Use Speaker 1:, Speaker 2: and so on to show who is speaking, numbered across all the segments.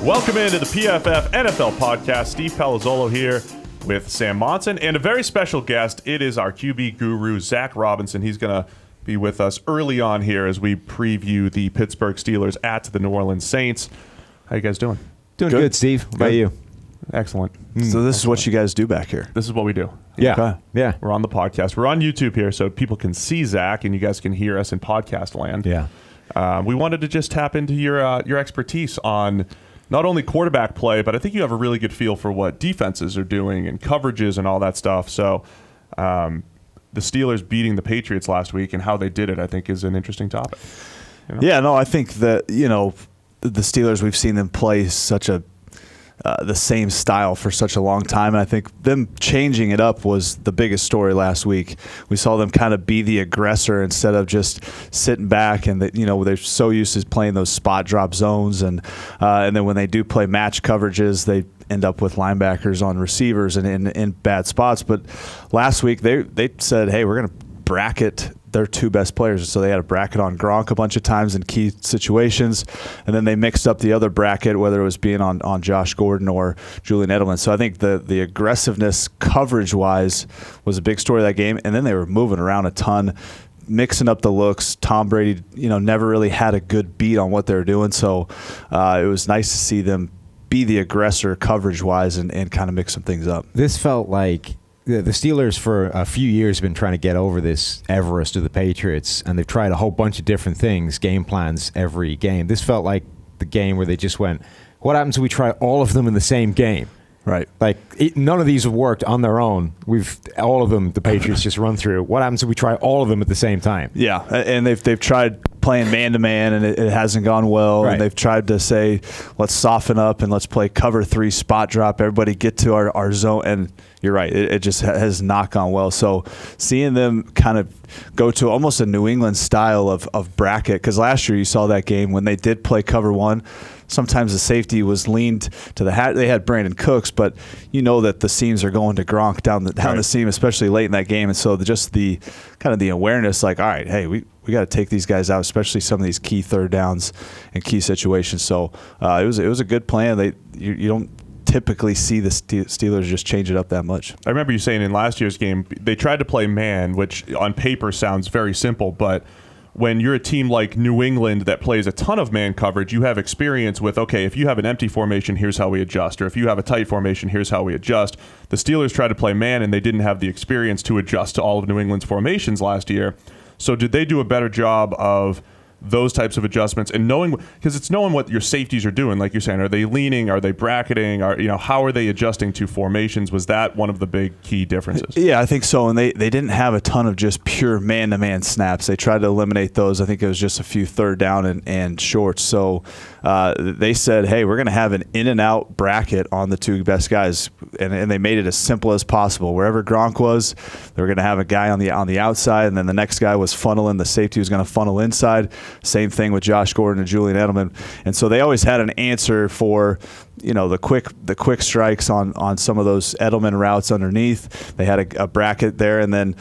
Speaker 1: Welcome into the PFF NFL podcast. Steve Palazzolo here with Sam Monson and a very special guest. It is our QB guru, Zac Robinson. He's going to be with us early on here as we preview the Pittsburgh Steelers at the New Orleans Saints. How you guys doing?
Speaker 2: Doing good, Steve. How about you?
Speaker 1: Excellent.
Speaker 3: So this is what you guys do back here?
Speaker 1: This is what we do.
Speaker 2: Yeah.
Speaker 3: Okay.
Speaker 2: Yeah.
Speaker 1: We're on the podcast. We're on YouTube here so people can see Zac and you guys can hear us in podcast land.
Speaker 2: Yeah.
Speaker 1: We wanted to just tap into your expertise on not only quarterback play, but I think you have a really good feel for what defenses are doing and coverages and all that stuff. So the Steelers beating the Patriots last week and how they did it, I think, is an interesting topic. You know?
Speaker 3: Yeah, no, I think that, the Steelers, we've seen them play such the same style for such a long time. And I think them changing it up was the biggest story last week. We saw them kind of be the aggressor instead of just sitting back, and they're so used to playing those spot drop zones, and then when they do play match coverages, they end up with linebackers on receivers and in bad spots. But last week they said, hey, we're going to bracket their two best players. So they had a bracket on Gronk a bunch of times in key situations, and then they mixed up the other bracket, whether it was being on Josh Gordon or Julian Edelman. So I think the aggressiveness coverage-wise was a big story of that game, and then they were moving around a ton, mixing up the looks. Tom Brady, never really had a good beat on what they were doing, so it was nice to see them be the aggressor coverage-wise and kind of mix some things up.
Speaker 2: This felt like the Steelers for a few years have been trying to get over this Everest of the Patriots, and they've tried a whole bunch of different things, game plans every game. This felt like the game where they just went, what happens if we try all of them in the same game?
Speaker 3: Right.
Speaker 2: Like, none of these have worked on their own. All of them, the Patriots just run through. What happens if we try all of them at the same time?
Speaker 3: Yeah, and they've tried playing man-to-man, and it hasn't gone well.
Speaker 2: Right.
Speaker 3: And they've tried to say, let's soften up and let's play cover 3 spot drop. Everybody get to our zone. And you're right, it just has not gone well. So seeing them kind of go to almost a New England style of bracket, because last year you saw that game when they did play cover 1, sometimes the safety was leaned to the hat. They had Brandon Cooks, but that the seams are going to Gronk down the seam, especially late in that game. And so just the kind of the awareness, like, all right, hey, we got to take these guys out, especially some of these key third downs and key situations. So it was a good plan. You don't typically see the Steelers just change it up that much.
Speaker 1: I remember you saying in last year's game, they tried to play man, which on paper sounds very simple, but when you're a team like New England that plays a ton of man coverage, you have experience with, okay, if you have an empty formation, here's how we adjust. Or if you have a tight formation, here's how we adjust. The Steelers tried to play man, and they didn't have the experience to adjust to all of New England's formations last year. So did they do a better job of those types of adjustments and knowing, because it's knowing what your safeties are doing, like you're saying, are they leaning, are they bracketing, how are they adjusting to formations? Was that one of the big key differences?
Speaker 3: Yeah, I think so. And they didn't have a ton of just pure man-to-man snaps. They tried to eliminate those. I think it was just a few third down and shorts. So they said, hey, we're going to have an in-and-out bracket on the two best guys, and they made it as simple as possible. Wherever Gronk was, they were going to have a guy on the outside, and then the next guy was funneling. The safety was going to funnel inside. Same thing with Josh Gordon and Julian Edelman. And so they always had an answer for the quick strikes on some of those Edelman routes underneath. They had a bracket there, and then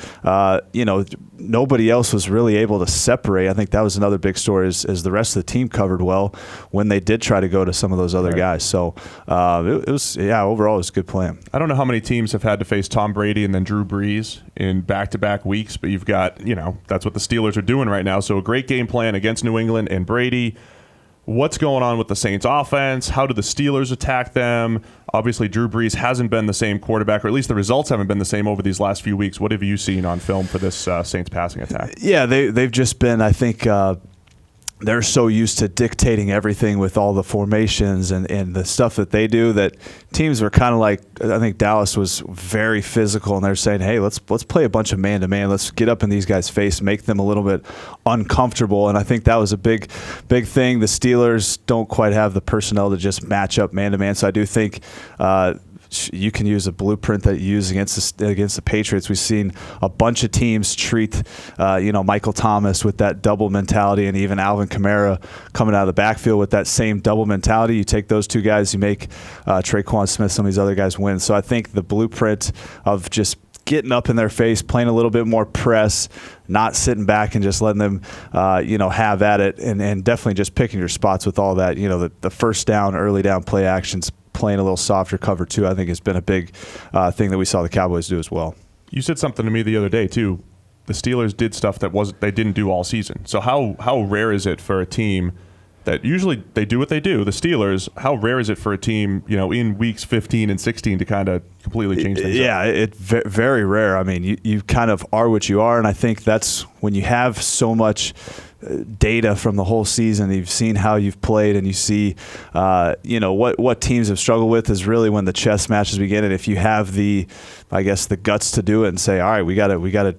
Speaker 3: nobody else was really able to separate. I think that was another big story as the rest of the team covered well when they did try to go to some of those other guys. So overall it was a good plan.
Speaker 1: I don't know how many teams have had to face Tom Brady and then Drew Brees in back-to-back weeks, but you've got, that's what the Steelers are doing right now. So a great game plan against New England and Brady. What's going on with the Saints offense? How do the Steelers attack them? Obviously, Drew Brees hasn't been the same quarterback, or at least the results haven't been the same over these last few weeks. What have you seen on film for this Saints passing attack?
Speaker 3: Yeah, they've just been, I think, they're so used to dictating everything with all the formations and the stuff that they do that teams were kind of like, I think Dallas was very physical, and they're saying, hey, let's play a bunch of man-to-man. Let's get up in these guys' face, make them a little bit uncomfortable. And I think that was a big thing. The Steelers don't quite have the personnel to just match up man-to-man. So I do think you can use a blueprint that you use against the Patriots. We've seen a bunch of teams treat, Michael Thomas with that double mentality, and even Alvin Kamara coming out of the backfield with that same double mentality. You take those two guys, you make Traquan Smith, some of these other guys win. So I think the blueprint of just getting up in their face, playing a little bit more press, not sitting back and just letting them, have at it, and definitely just picking your spots with all that. The first down, early down play actions, playing a little softer cover too, I think has been a big thing that we saw the Cowboys do as well. You
Speaker 1: said something to me the other day too. The Steelers did stuff that they didn't do all season. So how rare is it for a team that usually they do what they do, the Steelers, how rare is it for a team, in weeks 15 and 16 to kind of completely change things up?
Speaker 3: Yeah, it's very rare. I mean, you kind of are what you are, and I think that's when you have so much data from the whole season. You've seen how you've played, and you see, what teams have struggled with is really when the chess matches begin. And if you have the guts to do it and say, all right, we got to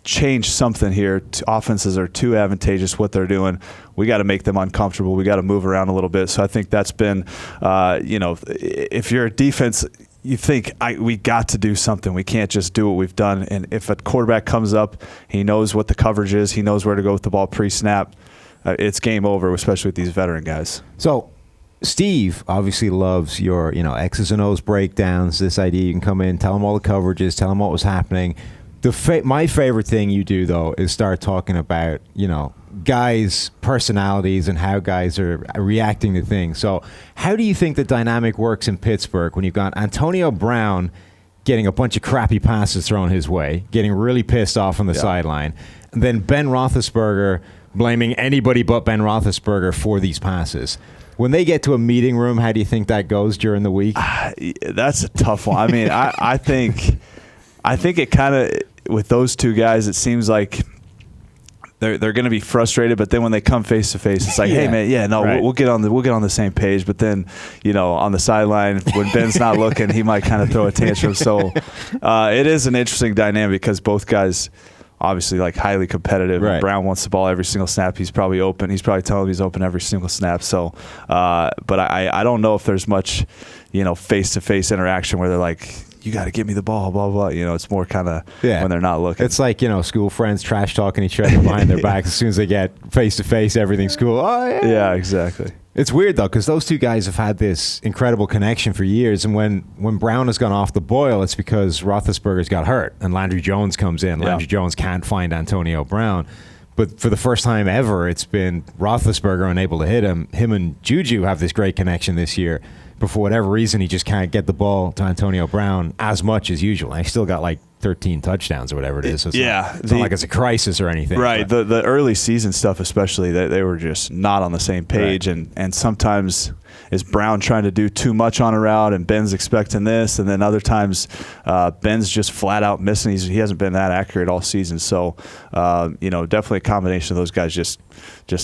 Speaker 3: change something here. Offenses are too advantageous what they're doing. We got to make them uncomfortable. We got to move around a little bit. So I think that's been, if you're a defense, you think we got to do something. We can't just do what we've done. And if a quarterback comes up, he knows what the coverage is. He knows where to go with the ball pre-snap. It's game over, especially with these veteran guys.
Speaker 2: So Steve obviously loves your, X's and O's breakdowns, this idea you can come in, tell him all the coverages, tell him what was happening. My favorite thing you do, though, is start talking about, guys' personalities and how guys are reacting to things. So how do you think the dynamic works in Pittsburgh when you've got Antonio Brown getting a bunch of crappy passes thrown his way, getting really pissed off on the sideline, and then Ben Roethlisberger blaming anybody but Ben Roethlisberger for these passes? When they get to a meeting room, how do you think that goes during the week?
Speaker 3: That's a tough one. I mean, I think it kind of, with those two guys, it seems like they're going to be frustrated, but then when they come face to face, it's like, hey man, right. we'll get on the same page. But then, on the sideline, when Ben's not looking, he might kind of throw a tantrum. So it is an interesting dynamic because both guys obviously highly competitive.
Speaker 2: Right.
Speaker 3: Brown wants the ball every single snap. He's probably open. He's probably telling him he's open every single snap. So, but I don't know if there's much, face to face interaction where they're like, you got to give me the ball, blah, blah. It's more kind of when they're not looking.
Speaker 2: It's like, school friends trash talking each other behind their backs. As soon as they get face to face, everything's cool. Oh, yeah.
Speaker 3: Yeah, exactly.
Speaker 2: It's weird, though, because those two guys have had this incredible connection for years. And when Brown has gone off the boil, it's because Roethlisberger's got hurt and Landry Jones comes in. Landry Jones can't find Antonio Brown. But for the first time ever, it's been Roethlisberger unable to hit him. Him and Juju have this great connection this year. But for whatever reason, he just can't get the ball to Antonio Brown as much as usual. And he still got 13 touchdowns or whatever it is. So it's not like it's a crisis or anything.
Speaker 3: Right. The early season stuff especially, they were just not on the same page. Right. And sometimes is Brown trying to do too much on a route and Ben's expecting this. And then other times Ben's just flat out missing. He hasn't been that accurate all season. So, definitely a combination of those guys just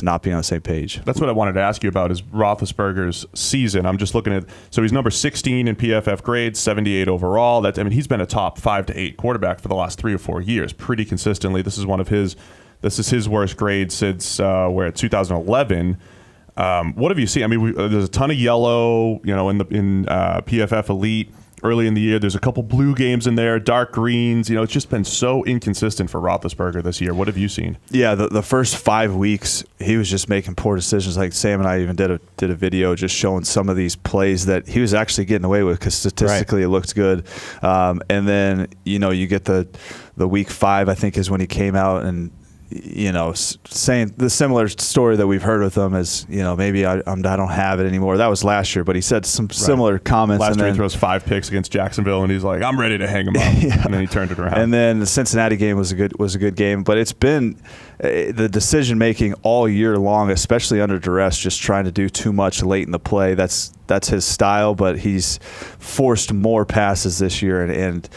Speaker 3: not being on the same page.
Speaker 1: That's what I wanted to ask you about is Roethlisberger's season. I'm just looking at, so he's number 16 in PFF grades, 78 overall. He's been a top 5 to 8 quarterback for the last 3 or 4 years, pretty consistently. This is his worst grade since 2011. What have you seen? I mean, there's a ton of yellow, in PFF Elite early in the year. There's a couple blue games in there, dark greens. It's just been so inconsistent for Roethlisberger this year. What have you seen?
Speaker 3: Yeah, the first 5 weeks, he was just making poor decisions. Like Sam and I even did a video just showing some of these plays that he was actually getting away with because statistically it looked good. And then, you get the week 5, I think, is when he came out and saying the similar story that we've heard with him is, maybe I don't have it anymore. That was last year, but he said some similar comments.
Speaker 1: Last year he throws 5 picks against Jacksonville, and he's like, I'm ready to hang him up. And then he turned it around.
Speaker 3: And then the Cincinnati game was a good game, but it's been the decision making all year long, especially under duress, just trying to do too much late in the play. That's his style, but he's forced more passes this year, and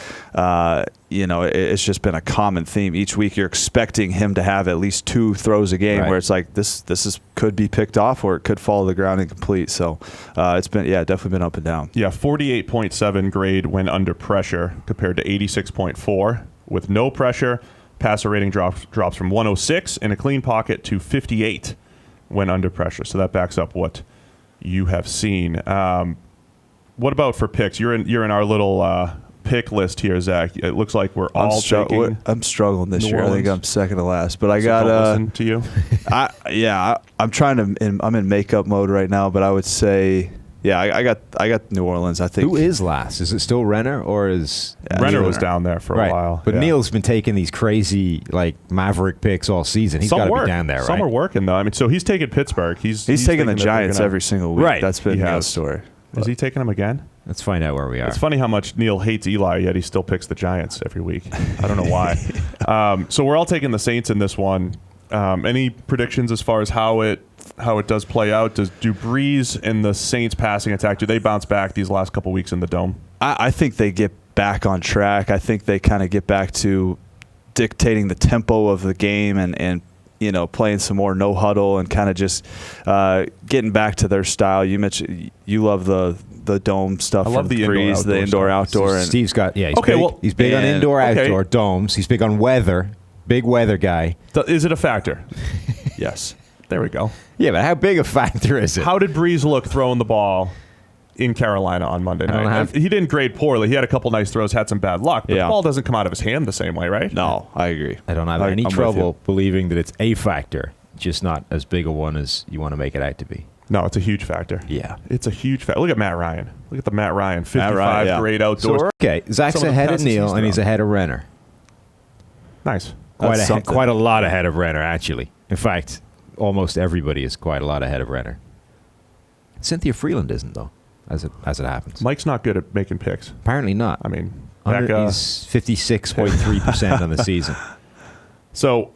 Speaker 3: it's just been a common theme. Each week you're expecting him to have at least 2 throws a game where it's like this could be picked off or it could fall to the ground incomplete. So it's been definitely been up and down.
Speaker 1: Yeah, 48.7 grade when under pressure compared to 86.4 with no pressure. Passer rating drops from 106 in a clean pocket to 58 when under pressure. So that backs up what you have seen. What about for picks? You're in our little pick list here, Zach. It looks like we're all taking.
Speaker 3: I'm struggling this year. I think I'm second to last, but I got.
Speaker 1: Don't listen to you.
Speaker 3: I'm trying to. I'm in makeup mode right now, but I would say, I got New Orleans. I think.
Speaker 2: Who is last? Is it still Renner or is
Speaker 1: Renner was down there for a while?
Speaker 2: But Neil's been taking these crazy Maverick picks all season. He's got to be down there, right?
Speaker 1: Some are working though. I mean, so he's taking Pittsburgh. He's
Speaker 3: taking the Giants every single week.
Speaker 2: Right.
Speaker 3: That's been Neil's story.
Speaker 1: Is he taking them again?
Speaker 2: Let's find out where we are.
Speaker 1: It's funny how much Neil hates Eli, yet he still picks the Giants every week. I don't know why. So we're all taking the Saints in this one. Any predictions as far as how it does play out? Do Breeze and the Saints passing attack, do they bounce back these last couple weeks in the Dome?
Speaker 3: I think they get back on track. I think they kind of get back to dictating the tempo of the game and playing some more no huddle and kind of just getting back to their style. You mentioned you love the dome stuff.
Speaker 1: I love the
Speaker 3: Breeze, the indoor outdoor.
Speaker 2: Steve's got he's big on indoor outdoor domes. He's big on weather. Big weather guy.
Speaker 1: Is it a factor?
Speaker 3: Yes.
Speaker 1: There we go.
Speaker 2: Yeah, but how big a factor is it?
Speaker 1: How did Breeze look throwing the ball in Carolina on Monday night? He didn't grade poorly. He had a couple nice throws, had some bad luck, but the ball doesn't come out of his hand the same way, right?
Speaker 3: No, I agree.
Speaker 2: I don't have any trouble believing that it's a factor, just not as big a one as you want to make it out to be.
Speaker 1: No, it's a huge factor.
Speaker 2: Yeah.
Speaker 1: It's a huge factor. Look at Matt Ryan. Look at the Matt Ryan. 55 great outdoors.
Speaker 2: So okay, Zach's ahead of Neil, and he's ahead of Renner.
Speaker 1: Nice.
Speaker 2: Quite a lot ahead of Renner, actually. In fact, almost everybody is quite a lot ahead of Renner. Cynthia Freeland isn't, though, as it happens.
Speaker 1: Mike's not good at making picks.
Speaker 2: Apparently not.
Speaker 1: I mean,
Speaker 2: he's 56.3% on the season.
Speaker 1: So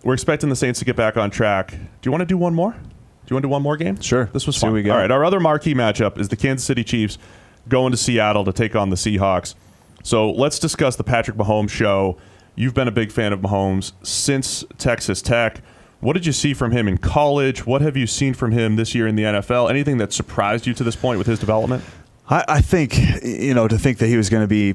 Speaker 1: we're expecting the Saints to get back on track. Do you want to do one more? Do you want to do one more game?
Speaker 3: Sure.
Speaker 1: This was fun. All right, our other marquee matchup is the Kansas City Chiefs going to Seattle to take on the Seahawks. So let's discuss the Patrick Mahomes show. You've been a big fan of Mahomes since Texas Tech. What did you see from him in college? What have you seen from him this year in the NFL? Anything that surprised you to this point with his development?
Speaker 3: I think, to think that he was going to be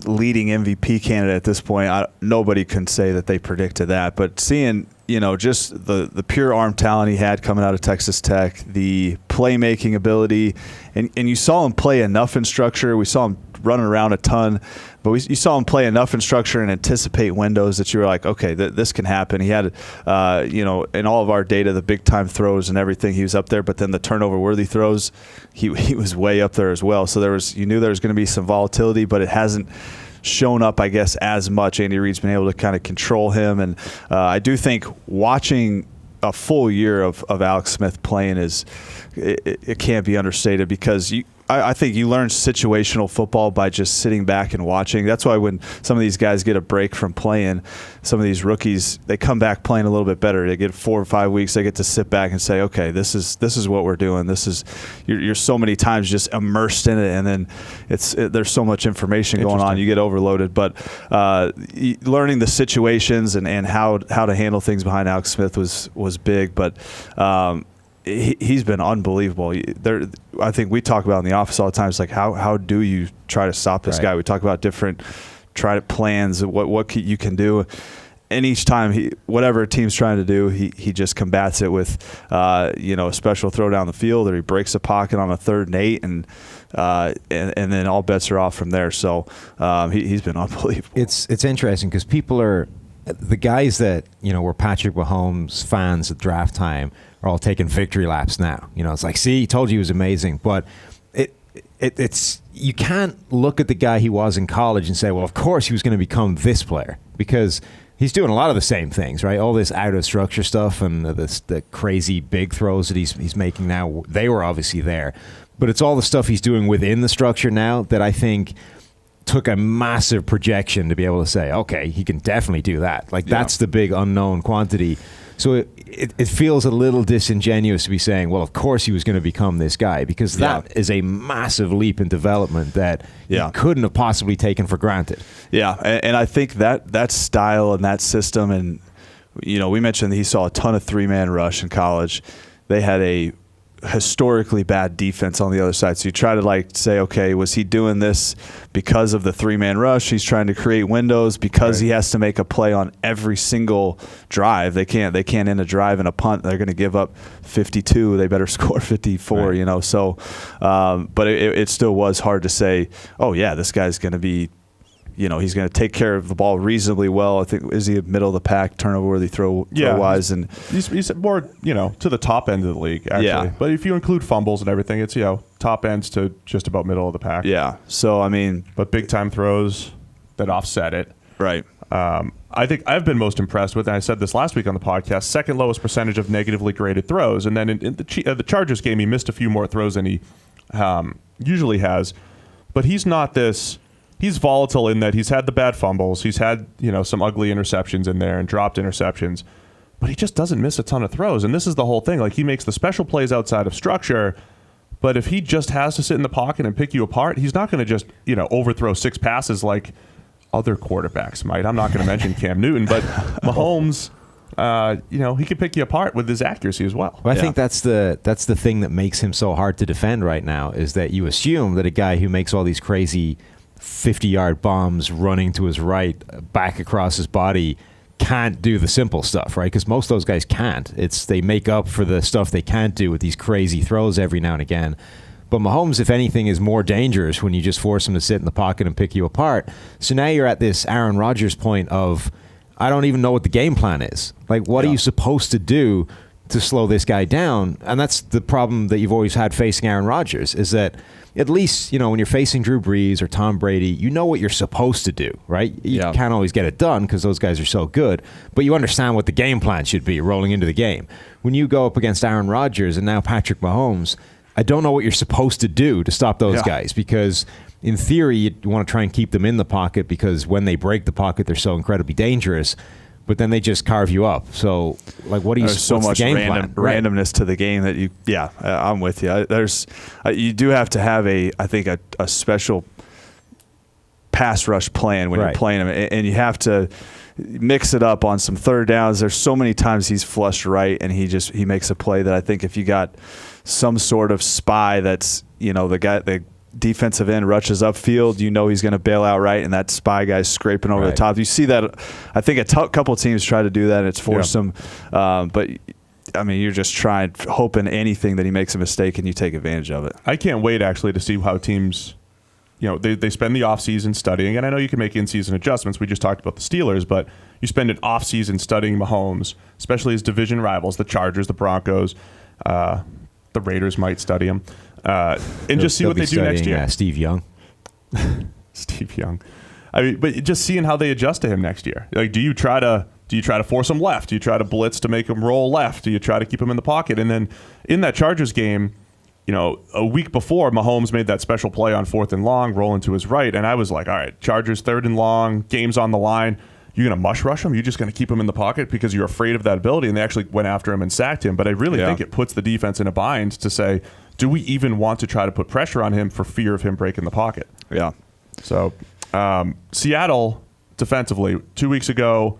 Speaker 3: leading MVP candidate at this point, nobody can say that they predicted that. But seeing, just the pure arm talent he had coming out of Texas Tech, the playmaking ability, and you saw him play enough in structure. We saw him running around a ton, but you saw him play enough in structure and anticipate windows that you were like, okay, this can happen. He had, in all of our data, the big time throws and everything, he was up there, but then the turnover worthy throws, he was way up there as well. So you knew there was going to be some volatility, but it hasn't shown up, I guess, as much. Andy Reid's been able to kind of control him, and I do think watching a full year of Alex Smith playing it can't be understated, because I think you learn situational football by just sitting back and watching. That's why when some of these guys get a break from playing, some of these rookies, they come back playing a little bit better. They get 4 or 5 weeks. They get to sit back and say, okay, this is what we're doing. You're so many times just immersed in it, and then there's so much information going on. You get overloaded. But learning the situations and how to handle things behind Alex Smith was big. But he's been unbelievable. I think we talk about in the office all the time. It's like, how do you try to stop this guy? We talk about different plans, what you can do. And each time, whatever a team's trying to do, he just combats it with, a special throw down the field, or he breaks a pocket on a 3rd and 8, and then all bets are off from there. So he's been unbelievable.
Speaker 2: It's interesting because people are the guys that were Patrick Mahomes fans at draft time are all taking victory laps now. It's like, see, he told you he was amazing, but it's you can't look at the guy he was in college and say, well, of course he was going to become this player, because he's doing a lot of the same things, right? All this out of structure stuff and the crazy big throws that he's making now, they were obviously there, but it's all the stuff he's doing within the structure now that I think took a massive projection to be able to say, okay, he can definitely do that. That's the big unknown quantity. So it feels a little disingenuous to be saying, well, of course he was going to become this guy, because that is a massive leap in development that you couldn't have possibly taken for granted. Yeah,
Speaker 3: and I think that style and that system, and we mentioned that he saw a ton of 3-man rush in college. They had a historically bad defense on the other side. So you try to like say, okay, was he doing this because of the 3-man rush? He's trying to create windows because he has to make a play on every single drive. They can't end a drive and a punt. They're going to give up 52. They better score 54, you know? So, but it still was hard to say, oh yeah, this guy's going to be, you know, he's going to take care of the ball reasonably well. I think, is he middle of the pack, turnover-worthy throw-wise? And
Speaker 1: he's more, you know, to the top end of the league, actually. Yeah. But if you include fumbles and everything, it's, you know, top ends to just about middle of the pack.
Speaker 3: Yeah. So, I mean.
Speaker 1: But big-time throws that offset it.
Speaker 3: Right.
Speaker 1: I think I've been most impressed with, and I said this last week on the podcast, second lowest percentage of negatively graded throws. And then in the Chargers game, he missed a few more throws than he usually has. But he's not this. He's volatile in that he's had the bad fumbles. He's had, you know, some ugly interceptions in there and dropped interceptions. But he just doesn't miss a ton of throws. And this is the whole thing. Like, he makes the special plays outside of structure. But if he just has to sit in the pocket and pick you apart, he's not going to just, you know, overthrow 6 passes like other quarterbacks might. I'm not going to mention Cam Newton, but Mahomes, you know, he can pick you apart with his accuracy as well.
Speaker 2: I think that's the thing that makes him so hard to defend right now, is that you assume that a guy who makes all these crazy 50-yard bombs running to his right, back across his body, can't do the simple stuff, right? Because most of those guys can't. They make up for the stuff they can't do with these crazy throws every now and again. But Mahomes, if anything, is more dangerous when you just force him to sit in the pocket and pick you apart. So now you're at this Aaron Rodgers point of, I don't even know what the game plan is. Like, what are you supposed to do to slow this guy down? And that's the problem that you've always had facing Aaron Rodgers, is that at least, you know, when you're facing Drew Brees or Tom Brady, you know what you're supposed to do, right? You can't always get it done because those guys are so good, but you understand what the game plan should be rolling into the game. When you go up against Aaron Rodgers and now Patrick Mahomes, I don't know what you're supposed to do to stop those guys, because in theory, you want to try and keep them in the pocket because when they break the pocket, they're so incredibly dangerous. But then they just carve you up. So, like, what do you?
Speaker 3: There's so much randomness to the game that you. Yeah, I'm with you. You do have to have I think a special pass rush plan when you're playing him, and you have to mix it up on some third downs. There's so many times he's flushed right, and he makes a play that I think if you got some sort of spy that's, you know, the defensive end rushes upfield, you know he's going to bail out right, and that spy guy's scraping over the top. You see that. I think couple of teams try to do that, and it's forced them. But, I mean, you're just hoping anything that he makes a mistake and you take advantage of it.
Speaker 1: I can't wait, actually, to see how teams, you know, they spend the offseason studying, and I know you can make in-season adjustments. We just talked about the Steelers, but you spend an offseason studying Mahomes, especially his division rivals, the Chargers, the Broncos, the Raiders might study him. And just see what they do next year.
Speaker 2: Steve Young.
Speaker 1: Steve Young. I mean, but just seeing how they adjust to him next year. Like, do you try to force him left? Do you try to blitz to make him roll left? Do you try to keep him in the pocket? And then in that Chargers game, you know, a week before, Mahomes made that special play on 4th and long, rolling to his right, and I was like, all right, Chargers 3rd and long, game's on the line. You're going to mush rush him? You're just going to keep him in the pocket because you're afraid of that ability, and they actually went after him and sacked him. But I really think it puts the defense in a bind to say, do we even want to try to put pressure on him for fear of him breaking the pocket?
Speaker 3: Yeah.
Speaker 1: So Seattle, defensively, 2 weeks ago,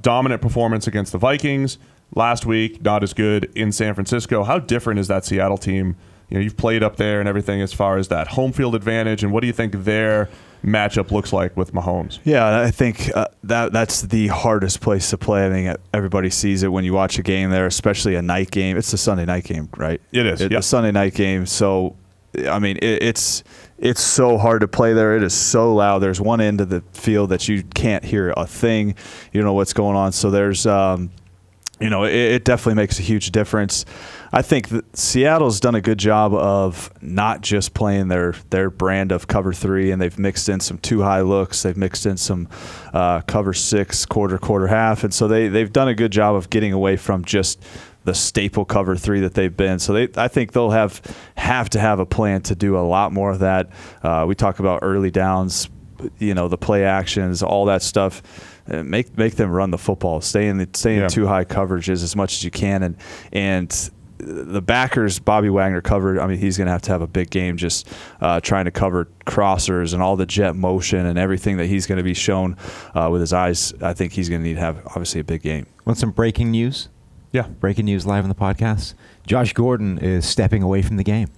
Speaker 1: dominant performance against the Vikings. Last week, not as good in San Francisco. How different is that Seattle team? You know, you've played up there and everything as far as that home field advantage, and what do you think their matchup looks like with Mahomes?
Speaker 3: Yeah, I think that's the hardest place to play. I think everybody sees it when you watch a game there, especially a night game. It's a Sunday night game, right?
Speaker 1: It is.
Speaker 3: It's a Sunday night game. So, I mean, it's so hard to play there. It is so loud. There's one end of the field that you can't hear a thing. You don't know what's going on. So there's, you know, it definitely makes a huge difference. I think that Seattle's done a good job of not just playing their brand of cover 3, and they've mixed in some 2-high looks. They've mixed in some cover 6, quarter, half. And so they've done a good job of getting away from just the staple cover 3 that they've been. So I think they'll have to have a plan to do a lot more of that. We talk about early downs, you know, the play actions, all that stuff. Make them run the football. Stay in 2-high coverages as much as you can, and the backers, Bobby Wagner covered. I mean, he's going to have a big game just trying to cover crossers and all the jet motion and everything that he's going to be shown with his eyes. I think he's going to need to have, obviously, a big game.
Speaker 2: Want some breaking news?
Speaker 1: Yeah.
Speaker 2: Breaking news live on the podcast. Josh Gordon is stepping away from the game.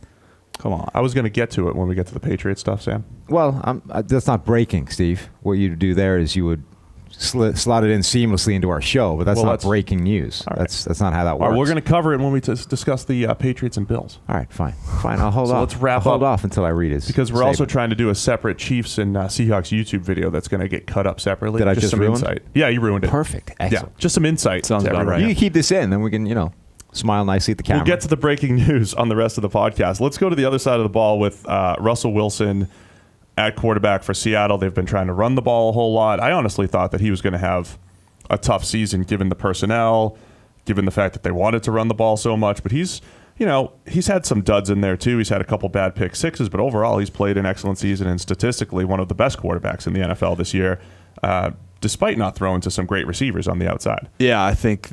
Speaker 1: Come on. I was going to get to it when we get to the Patriots stuff, Sam.
Speaker 2: Well, that's not breaking, Steve. What you'd do there is you would slot it in seamlessly into our show, but that's not breaking news. Right. That's not how that works.
Speaker 1: All right, we're going to cover it when we discuss the Patriots and Bills.
Speaker 2: All right, fine. I'll hold off.
Speaker 1: Let's wrap
Speaker 2: I'll hold off until I read his
Speaker 1: because we're also trying to do a separate Chiefs and Seahawks YouTube video that's going to get cut up separately.
Speaker 2: Did I just
Speaker 1: some
Speaker 2: ruin
Speaker 1: insight? Yeah, you ruined it.
Speaker 2: Perfect. Excellent.
Speaker 1: Yeah, just some insight.
Speaker 3: Sounds about right.
Speaker 2: You can keep this in, then we can, smile nicely at the camera.
Speaker 1: We'll get to the breaking news on the rest of the podcast. Let's go to the other side of the ball with Russell Wilson at quarterback for Seattle. They've been trying to run the ball a whole lot. I honestly thought that he was going to have a tough season given the personnel, given the fact that they wanted to run the ball so much. But he's had some duds in there too. He's had a couple bad pick sixes, but overall he's played an excellent season and statistically one of the best quarterbacks in the NFL this year, despite not throwing to some great receivers on the outside.
Speaker 3: Yeah, I think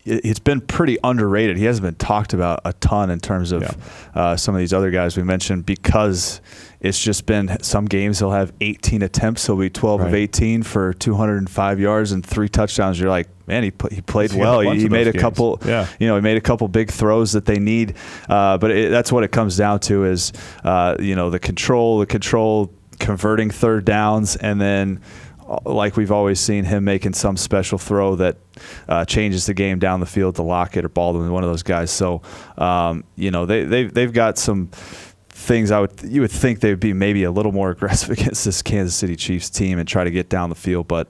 Speaker 3: it's been pretty underrated. He hasn't been talked about a ton in terms of some of these other guys we mentioned because it's just been some games he'll have 18 attempts. He'll be 12 of 18 for 205 yards and 3 touchdowns. You're like, man, he played well. He made a couple. Yeah. He made a couple big throws that they need. But that's what it comes down to is the control, converting third downs, and then, like we've always seen, him making some special throw that changes the game down the field to Lockett or Baldwin, one of those guys. So, they've got some things you would think they would be maybe a little more aggressive against this Kansas City Chiefs team and try to get down the field, but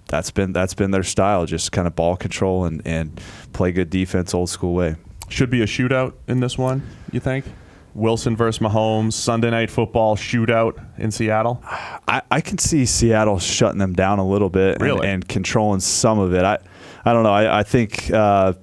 Speaker 3: that's been their style, just kind of ball control and play good defense, old school way.
Speaker 1: Should be a shootout in this one, you think? Wilson versus Mahomes, Sunday Night Football shootout in Seattle?
Speaker 3: I can see Seattle shutting them down a little bit and controlling some of it. I don't know. I think they're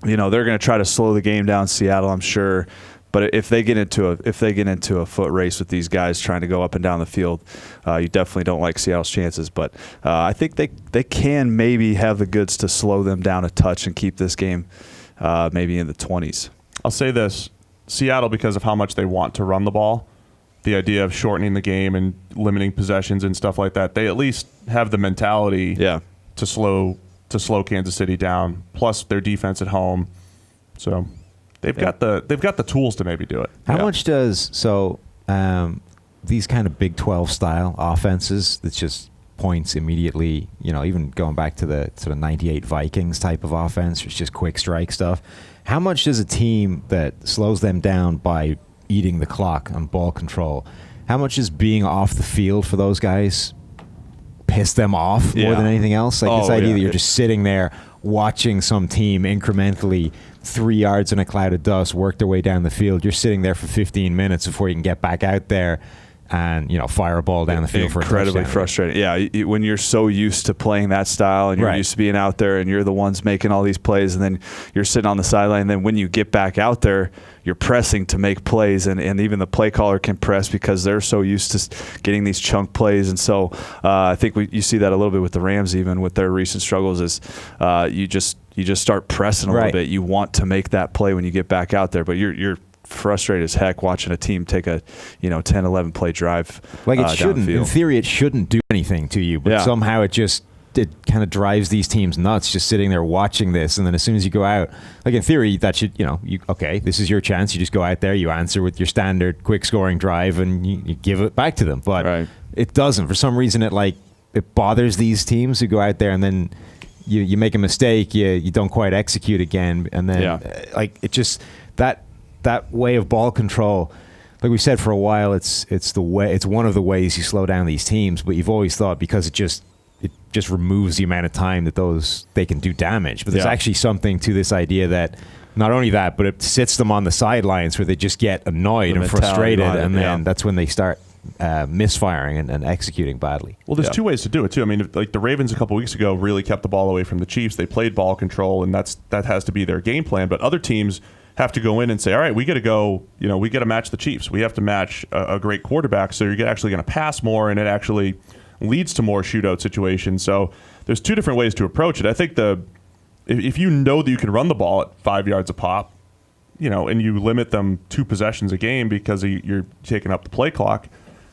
Speaker 3: going to try to slow the game down, Seattle, I'm sure. But if they get into a foot race with these guys trying to go up and down the field, you definitely don't like Seattle's chances. But I think they can maybe have the goods to slow them down a touch and keep this game maybe in the 20s.
Speaker 1: I'll say this. Seattle, because of how much they want to run the ball, the idea of shortening the game and limiting possessions and stuff like that, they at least have the mentality to slow Kansas City down. Plus their defense at home, so they've got the tools to maybe do it.
Speaker 2: How much does these kind of Big 12 style offenses that's just points immediately? Even going back to the sort of '98 Vikings type of offense, it's just quick strike stuff. How much does a team that slows them down by eating the clock on ball control, how much is being off the field for those guys piss them off more than anything else? Like this idea that you're just sitting there watching some team incrementally 3 yards in a cloud of dust work their way down the field. You're sitting there for 15 minutes before you can get back out there and fire a ball down the field for a touchdown.
Speaker 3: Incredibly frustrating. Yeah, when you're so used to playing that style and you're used to being out there and you're the ones making all these plays, and then you're sitting on the sideline, and then when you get back out there, you're pressing to make plays, and even the play caller can press because they're so used to getting these chunk plays. And so I think you see that a little bit with the Rams, even with their recent struggles, is you just start pressing a little bit. You want to make that play when you get back out there, but you're frustrated as heck watching a team take a 10-11 play drive.
Speaker 2: Like it shouldn't, in theory, it shouldn't do anything to you, but somehow it kind of drives these teams nuts just sitting there watching this. And then as soon as you go out, like in theory, that should, this is your chance. You just go out there, you answer with your standard quick scoring drive, and you give it back to them. But it doesn't. For some reason, it bothers these teams who go out there and then you make a mistake, you don't quite execute again, and then it just that way of ball control, like we said for a while, it's one of the ways you slow down these teams. But you've always thought because it just removes the amount of time that they can do damage. But there's actually something to this idea that not only that, but it sits them on the sidelines where they just get annoyed and frustrated, and then that's when they start misfiring and executing badly.
Speaker 1: Well, there's two ways to do it too. I mean, like the Ravens a couple weeks ago really kept the ball away from the Chiefs. They played ball control, and that has to be their game plan. But other teams have to go in and say, all right, we got to go, we got to match the Chiefs. We have to match a great quarterback, so you're actually going to pass more, and it actually leads to more shootout situations. So there's two different ways to approach it. I think if you know that you can run the ball at 5 yards a pop, and you limit them 2 possessions a game because you're taking up the play clock,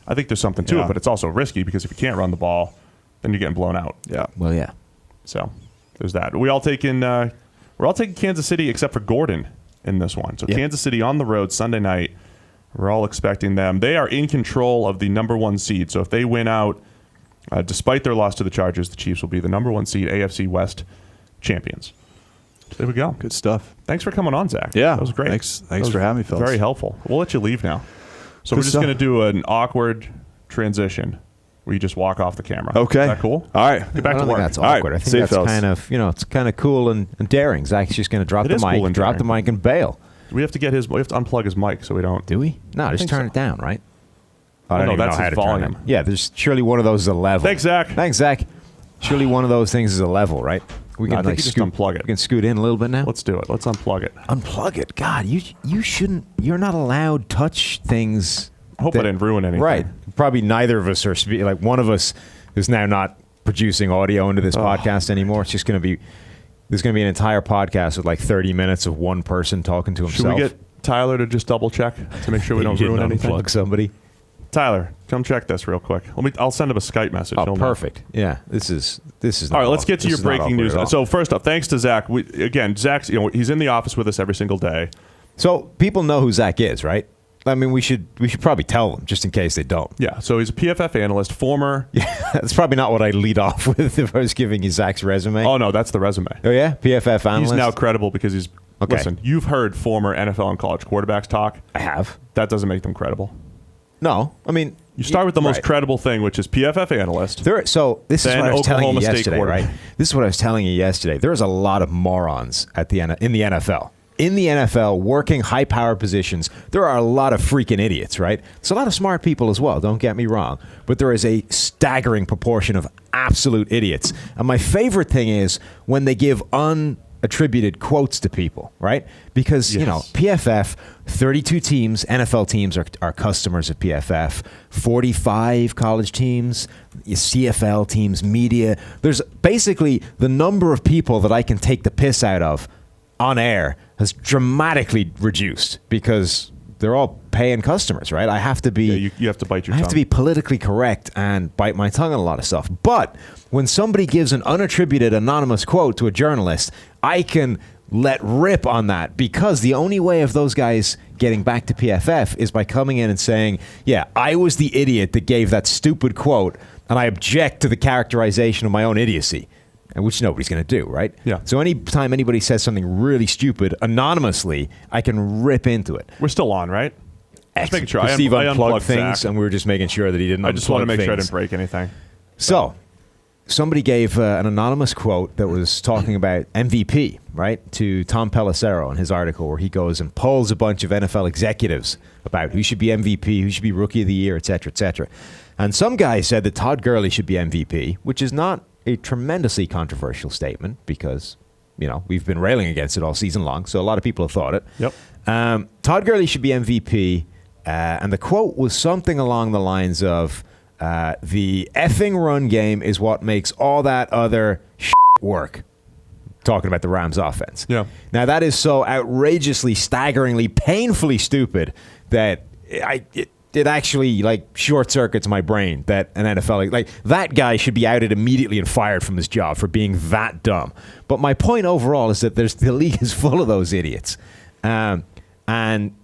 Speaker 1: I think there's something to it, but it's also risky because if you can't run the ball, then you're getting blown out.
Speaker 3: Yeah.
Speaker 2: Well, yeah.
Speaker 1: So there's that. We're all taking Kansas City except for Gordon in this one. So Kansas City on the road Sunday night. We're all expecting them. They are in control of the number 1 seed. So if they win out, despite their loss to the Chargers, the Chiefs will be the number 1 seed AFC West champions. So there we go.
Speaker 3: Good stuff.
Speaker 1: Thanks for coming on, Zach.
Speaker 3: Yeah.
Speaker 1: That was great.
Speaker 3: Thanks for having me, fellas.
Speaker 1: Very helpful. We'll let you leave now. So we're just going to do an awkward transition where you just walk off the camera.
Speaker 3: Okay.
Speaker 1: Is that cool?
Speaker 3: All right.
Speaker 1: Get back to work.
Speaker 2: That's awkward.
Speaker 3: Right.
Speaker 2: I think that's kind of, it's kind of cool and daring. Zach's just going to drop the mic and bail.
Speaker 1: We have to unplug his mic so we don't.
Speaker 2: Do we? No, just turn it down, right?
Speaker 1: I don't even know how to turn it.
Speaker 2: Yeah, there's surely one of those is a level.
Speaker 1: Thanks, Zach.
Speaker 2: Surely one of those things is a level, right? We can
Speaker 1: I think you just unplug it.
Speaker 2: We can scoot in a little bit now.
Speaker 1: Let's do it. Let's unplug it.
Speaker 2: Unplug it. God, you shouldn't. You're not allowed to touch things.
Speaker 1: I hope I didn't ruin anything.
Speaker 2: Right. Probably neither of us are like one of us is now not producing audio into this podcast anymore. It's just going to be. There's going to be an entire podcast with like 30 minutes of one person talking to himself.
Speaker 1: Should we get Tyler to just double check to make sure we don't ruin anything?
Speaker 2: Unplug somebody.
Speaker 1: Tyler, come check this real quick. I'll send him a Skype message.
Speaker 2: Oh, perfect. Yeah, this is.
Speaker 1: All right, let's get to your breaking news. So first up, thanks to Zach. Zach's he's in the office with us every single day.
Speaker 2: So people know who Zach is, right? I mean, we should probably tell them just in case they don't.
Speaker 1: Yeah. So he's a PFF analyst, former.
Speaker 2: Yeah, that's probably not what I'd lead off with if I was giving you Zach's resume.
Speaker 1: Oh no, that's the resume.
Speaker 2: Oh yeah, PFF analyst.
Speaker 1: He's now credible because he's.
Speaker 2: Okay.
Speaker 1: Listen, you've heard former NFL and college quarterbacks talk.
Speaker 2: I have.
Speaker 1: That doesn't make them credible.
Speaker 2: No, I mean
Speaker 1: you start with the most credible thing, which is PFF analyst.
Speaker 2: So this is what I was telling you yesterday, right? This is what I was telling you yesterday. There's a lot of morons in the NFL. In the NFL, working high-power positions, there are a lot of freaking idiots, right? There's a lot of smart people as well, don't get me wrong. But there is a staggering proportion of absolute idiots. And my favorite thing is when they give unattributed quotes to people, right? Because, PFF, 32 teams, NFL teams are customers of PFF, 45 college teams, CFL teams, media. There's basically the number of people that I can take the piss out of on air has dramatically reduced because they're all paying customers, right? I have to be.
Speaker 1: Yeah, you have to bite your tongue.
Speaker 2: I have to be politically correct and bite my tongue on a lot of stuff. But when somebody gives an unattributed anonymous quote to a journalist, I can let rip on that because the only way of those guys getting back to PFF is by coming in and saying, yeah, I was the idiot that gave that stupid quote and I object to the characterization of my own idiocy. Which nobody's going to do, right?
Speaker 1: Yeah.
Speaker 2: So anytime anybody says something really stupid anonymously, I can rip into it.
Speaker 1: We're still on, right? Just making sure.
Speaker 2: Steve unplugged things,
Speaker 1: Zach.
Speaker 2: And we were just making sure that he didn't.
Speaker 1: I just want to make sure I didn't break anything.
Speaker 2: So, somebody gave an anonymous quote that was talking about MVP, right, to Tom Palazzolo in his article, where he goes and polls a bunch of NFL executives about who should be MVP, who should be Rookie of the Year, et cetera, et cetera. And some guy said that Todd Gurley should be MVP, which is not a tremendously controversial statement because, we've been railing against it all season long. So a lot of people have thought it.
Speaker 1: Yep.
Speaker 2: Todd Gurley should be MVP. And the quote was something along the lines of, the effing run game is what makes all that other work. Talking about the Rams offense.
Speaker 1: Yeah.
Speaker 2: Now that is so outrageously, staggeringly, painfully stupid that it actually short circuits my brain that an NFL that guy should be outed immediately and fired from his job for being that dumb. But my point overall is that the league is full of those idiots, and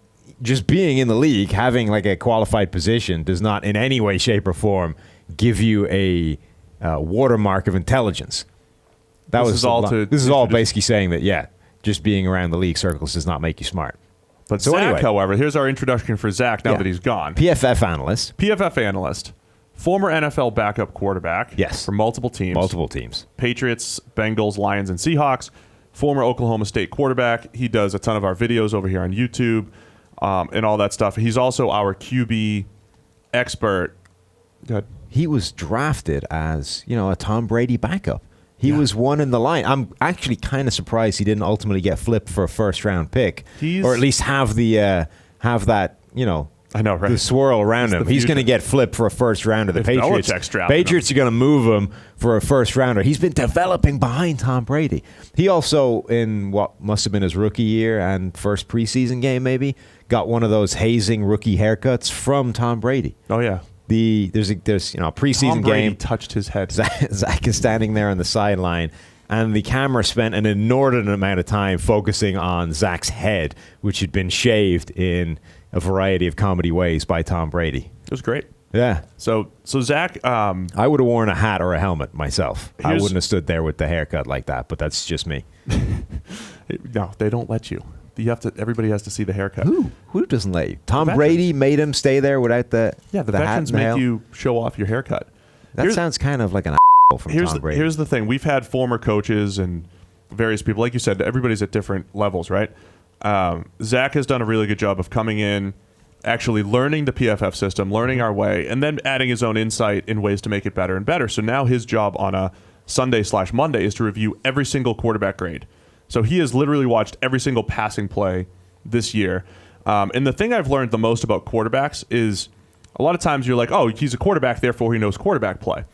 Speaker 2: just being in the league, having a qualified position, does not in any way, shape, or form give you a watermark of intelligence. This is all basically saying that just being around the league circles does not make you smart.
Speaker 1: But so Zach, however, here's our introduction for Zach now that he's gone.
Speaker 2: PFF analyst. Former NFL backup quarterback. Yes.
Speaker 1: For multiple teams. Patriots, Bengals, Lions, and Seahawks. Former Oklahoma State quarterback. He does a ton of our videos over here on YouTube and all that stuff. He's also our QB expert. Go ahead. He
Speaker 2: was drafted as, a Tom Brady backup. He was one in the line. I'm actually kind of surprised he didn't ultimately get flipped for a first-round pick, or at least have that,
Speaker 1: I know, right?
Speaker 2: The swirl around him. He's going to get flipped for a first rounder. The Patriots are going to move him for a first rounder. He's been developing behind Tom Brady. He also, in what must have been his rookie year and first preseason game, maybe got one of those hazing rookie haircuts from Tom Brady.
Speaker 1: Oh yeah.
Speaker 2: There's a preseason
Speaker 1: Tom Brady
Speaker 2: game.
Speaker 1: Touched his head.
Speaker 2: Zach is standing there on the sideline, and the camera spent an inordinate amount of time focusing on Zac's head, which had been shaved in a variety of comedy ways by Tom Brady.
Speaker 1: It was great.
Speaker 2: Yeah.
Speaker 1: So Zac,
Speaker 2: I would have worn a hat or a helmet myself. I wouldn't have stood there with the haircut like that, but that's just me.
Speaker 1: No, they don't let you. Everybody has to see the haircut.
Speaker 2: Who doesn't let you? Tom Brady made him stay there without the
Speaker 1: the
Speaker 2: hat
Speaker 1: veterans
Speaker 2: and the
Speaker 1: make
Speaker 2: helmet?
Speaker 1: you show off your haircut.
Speaker 2: That sounds kind of like an from Tom Brady.
Speaker 1: Here's the thing. We've had former coaches and various people. Like you said, everybody's at different levels, right? Zac has done a really good job of coming in, actually learning the PFF system, learning our way, and then adding his own insight in ways to make it better and better. So now his job on a Sunday/Monday is to review every single quarterback grade. So he has literally watched every single passing play this year. And the thing I've learned the most about quarterbacks is a lot of times you're like, oh, he's a quarterback, therefore he knows quarterback play.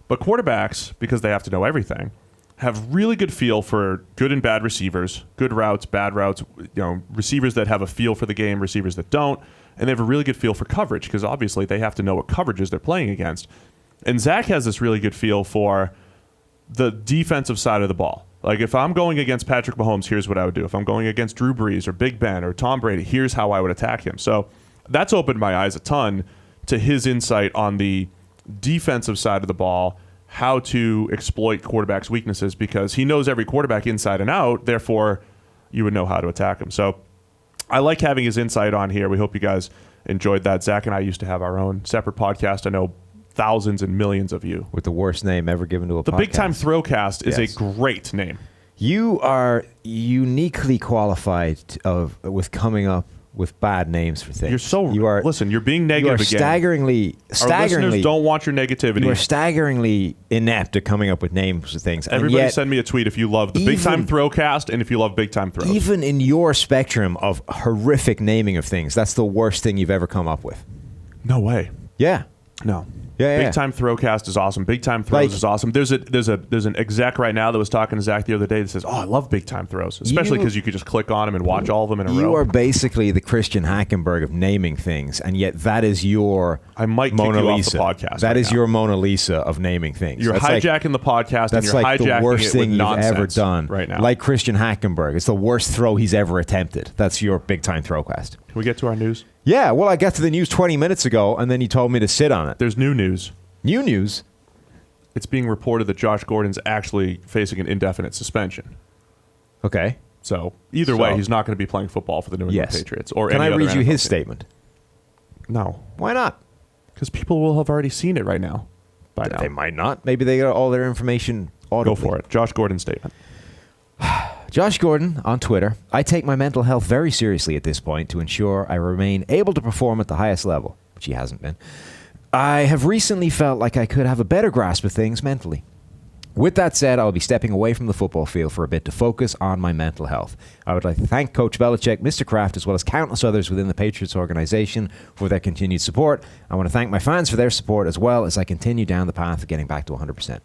Speaker 1: But quarterbacks, because they have to know everything, have really good feel for good and bad receivers, good routes, bad routes, receivers that have a feel for the game, receivers that don't. And they have a really good feel for coverage because obviously they have to know what coverages they're playing against. And Zac has this really good feel for the defensive side of the ball. Like if I'm going against Patrick Mahomes, here's what I would do. If I'm going against Drew Brees or Big Ben or Tom Brady, here's how I would attack him. So that's opened my eyes a ton to his insight on the defensive side of the ball, how to exploit quarterbacks' weaknesses because he knows every quarterback inside and out. Therefore, you would know how to attack him. So I like having his insight on here. We hope you guys enjoyed that. Zac and I used to have our own separate podcast. I know thousands and millions of you.
Speaker 2: With the worst name ever given to a podcast.
Speaker 1: The Big Time Throwcast is a great name.
Speaker 2: You are uniquely qualified with coming up with bad names for things.
Speaker 1: Listen, you're being negative again.
Speaker 2: Staggeringly.
Speaker 1: Our listeners don't want your negativity.
Speaker 2: You are staggeringly inept at coming up with names for things.
Speaker 1: Everybody send me a tweet if you love the Big Time Throwcast and if you love Big Time Throws.
Speaker 2: Even in your spectrum of horrific naming of things, that's the worst thing you've ever come up with.
Speaker 1: No way.
Speaker 2: Yeah.
Speaker 1: No.
Speaker 2: Yeah,
Speaker 1: Big Time Throwcast is awesome. Big Time Throws is awesome. There's an exec right now that was talking to Zac the other day that says, "Oh, I love Big Time Throws," especially because you could just click on them and watch all of them in a row.
Speaker 2: You are basically the Christian Hackenberg of naming things, and yet that is your Mona Lisa.
Speaker 1: Off the podcast.
Speaker 2: That is your Mona Lisa of naming things.
Speaker 1: You're hijacking the podcast.
Speaker 2: That's
Speaker 1: and you're
Speaker 2: like
Speaker 1: hijacking
Speaker 2: the worst thing you've ever done
Speaker 1: right now.
Speaker 2: Like Christian Hackenberg, it's the worst throw he's ever attempted. That's your Big Time Throwcast.
Speaker 1: Can we get to our news?
Speaker 2: Yeah. Well, I got to the news 20 minutes ago, and then you told me to sit on it.
Speaker 1: There's new news.
Speaker 2: New news?
Speaker 1: It's being reported that Josh Gordon's actually facing an indefinite suspension.
Speaker 2: Okay.
Speaker 1: So either way, he's not going to be playing football for the New England Patriots. Or
Speaker 2: Can
Speaker 1: any
Speaker 2: I
Speaker 1: other
Speaker 2: read you
Speaker 1: NFL
Speaker 2: his
Speaker 1: team.
Speaker 2: statement?
Speaker 1: No.
Speaker 2: Why not?
Speaker 1: Because people will have already seen it right now. By now.
Speaker 2: They might not. Maybe they got all their information audibly.
Speaker 1: Go for it. Josh Gordon's statement.
Speaker 2: Josh Gordon on Twitter. I take my mental health very seriously at this point to ensure I remain able to perform at the highest level, which he hasn't been. I have recently felt like I could have a better grasp of things mentally. With that said, I'll be stepping away from the football field for a bit to focus on my mental health. I would like to thank Coach Belichick, Mr. Kraft, as well as countless others within the Patriots organization for their continued support. I want to thank my fans for their support as well as I continue down the path of getting back to 100%.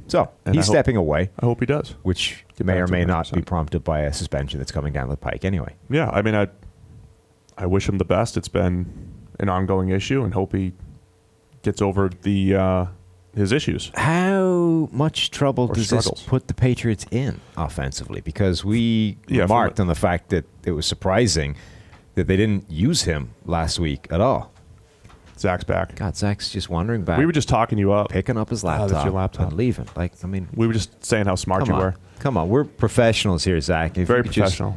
Speaker 2: So, he's stepping away.
Speaker 1: I hope he does.
Speaker 2: Which may or may not be prompted by a suspension that's coming down the pike anyway.
Speaker 1: Yeah, I mean, I wish him the best. It's been an ongoing issue and hope he gets over his issues.
Speaker 2: How much trouble does this put the Patriots in offensively? Because we remarked on the fact that it was surprising that they didn't use him last week at all.
Speaker 1: Zac's back.
Speaker 2: God, Zac's just wandering back.
Speaker 1: We were just talking you up.
Speaker 2: Picking up his laptop.
Speaker 1: That's your laptop.
Speaker 2: And leaving.
Speaker 1: We were just saying how smart you were.
Speaker 2: Come on. We're professionals here, Zac.
Speaker 1: Very professional.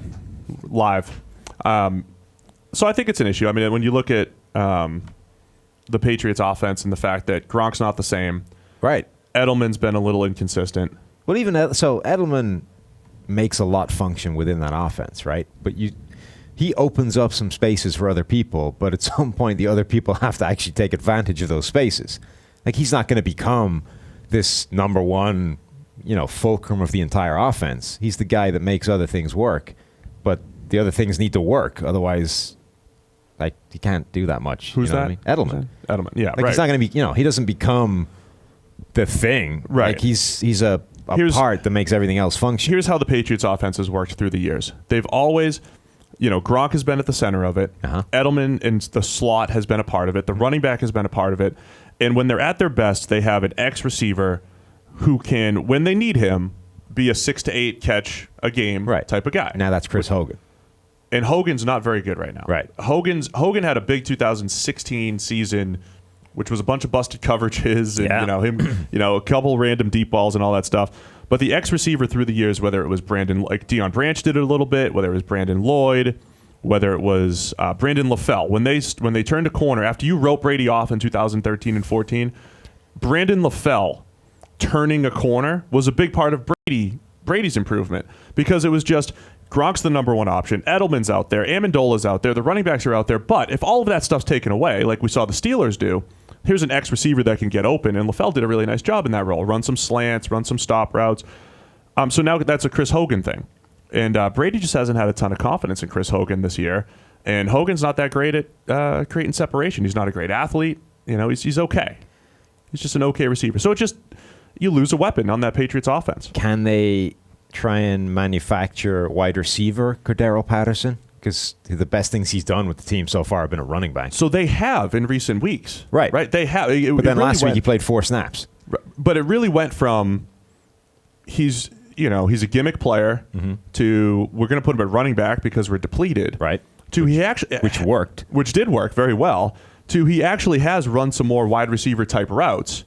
Speaker 1: Live. So I think it's an issue. I mean, when you look at the Patriots offense and the fact that Gronk's not the same.
Speaker 2: Right.
Speaker 1: Edelman's been a little inconsistent.
Speaker 2: Well, so Edelman makes a lot function within that offense, right? But he opens up some spaces for other people, but at some point the other people have to actually take advantage of those spaces. Like he's not going to become this number one, fulcrum of the entire offense. He's the guy that makes other things work, but the other things need to work. Otherwise, he can't do that much.
Speaker 1: Who's that?
Speaker 2: What I mean? Edelman.
Speaker 1: Edelman. Yeah.
Speaker 2: Right. He's not going to be. He doesn't become the thing.
Speaker 1: Right.
Speaker 2: Like he's a part that makes everything else function.
Speaker 1: Here's how the Patriots offense has worked through the years. They've always, Gronk has been at the center of it.
Speaker 2: Uh-huh.
Speaker 1: Edelman in the slot has been a part of it. The running back has been a part of it. And when they're at their best, they have an X receiver who can, when they need him, be a 6 to 8 catch a game type of guy.
Speaker 2: Now that's Chris Hogan.
Speaker 1: And Hogan's not very good right now.
Speaker 2: Right.
Speaker 1: Hogan had a big 2016 season, which was a bunch of busted coverages and a couple random deep balls and all that stuff. But the ex-receiver through the years, whether it was Deion Branch did it a little bit, whether it was Brandon Lloyd, whether it was Brandon LaFell, when they turned a corner after you wrote Brady off in 2013 and 14, Brandon LaFell turning a corner was a big part of Brady's improvement, because it was just Gronk's the number one option, Edelman's out there, Amendola's out there, the running backs are out there. But if all of that stuff's taken away, like we saw the Steelers do, here's an ex-receiver that can get open, and LaFell did a really nice job in that role. Run some slants, run some stop routes. So now that's a Chris Hogan thing. And Brady just hasn't had a ton of confidence in Chris Hogan this year. And Hogan's not that great at creating separation. He's not a great athlete. He's okay. He's just an okay receiver. So you lose a weapon on that Patriots offense.
Speaker 2: Can they try and manufacture wide receiver Cordero Patterson? Because the best things he's done with the team so far have been a running back.
Speaker 1: So they have in recent weeks.
Speaker 2: Right.
Speaker 1: They have.
Speaker 2: But then last week he played 4 snaps.
Speaker 1: But it really went from he's a gimmick player to we're going to put him at running back because we're depleted.
Speaker 2: Right.
Speaker 1: To he actually which did work very well. To he actually has run some more wide receiver type routes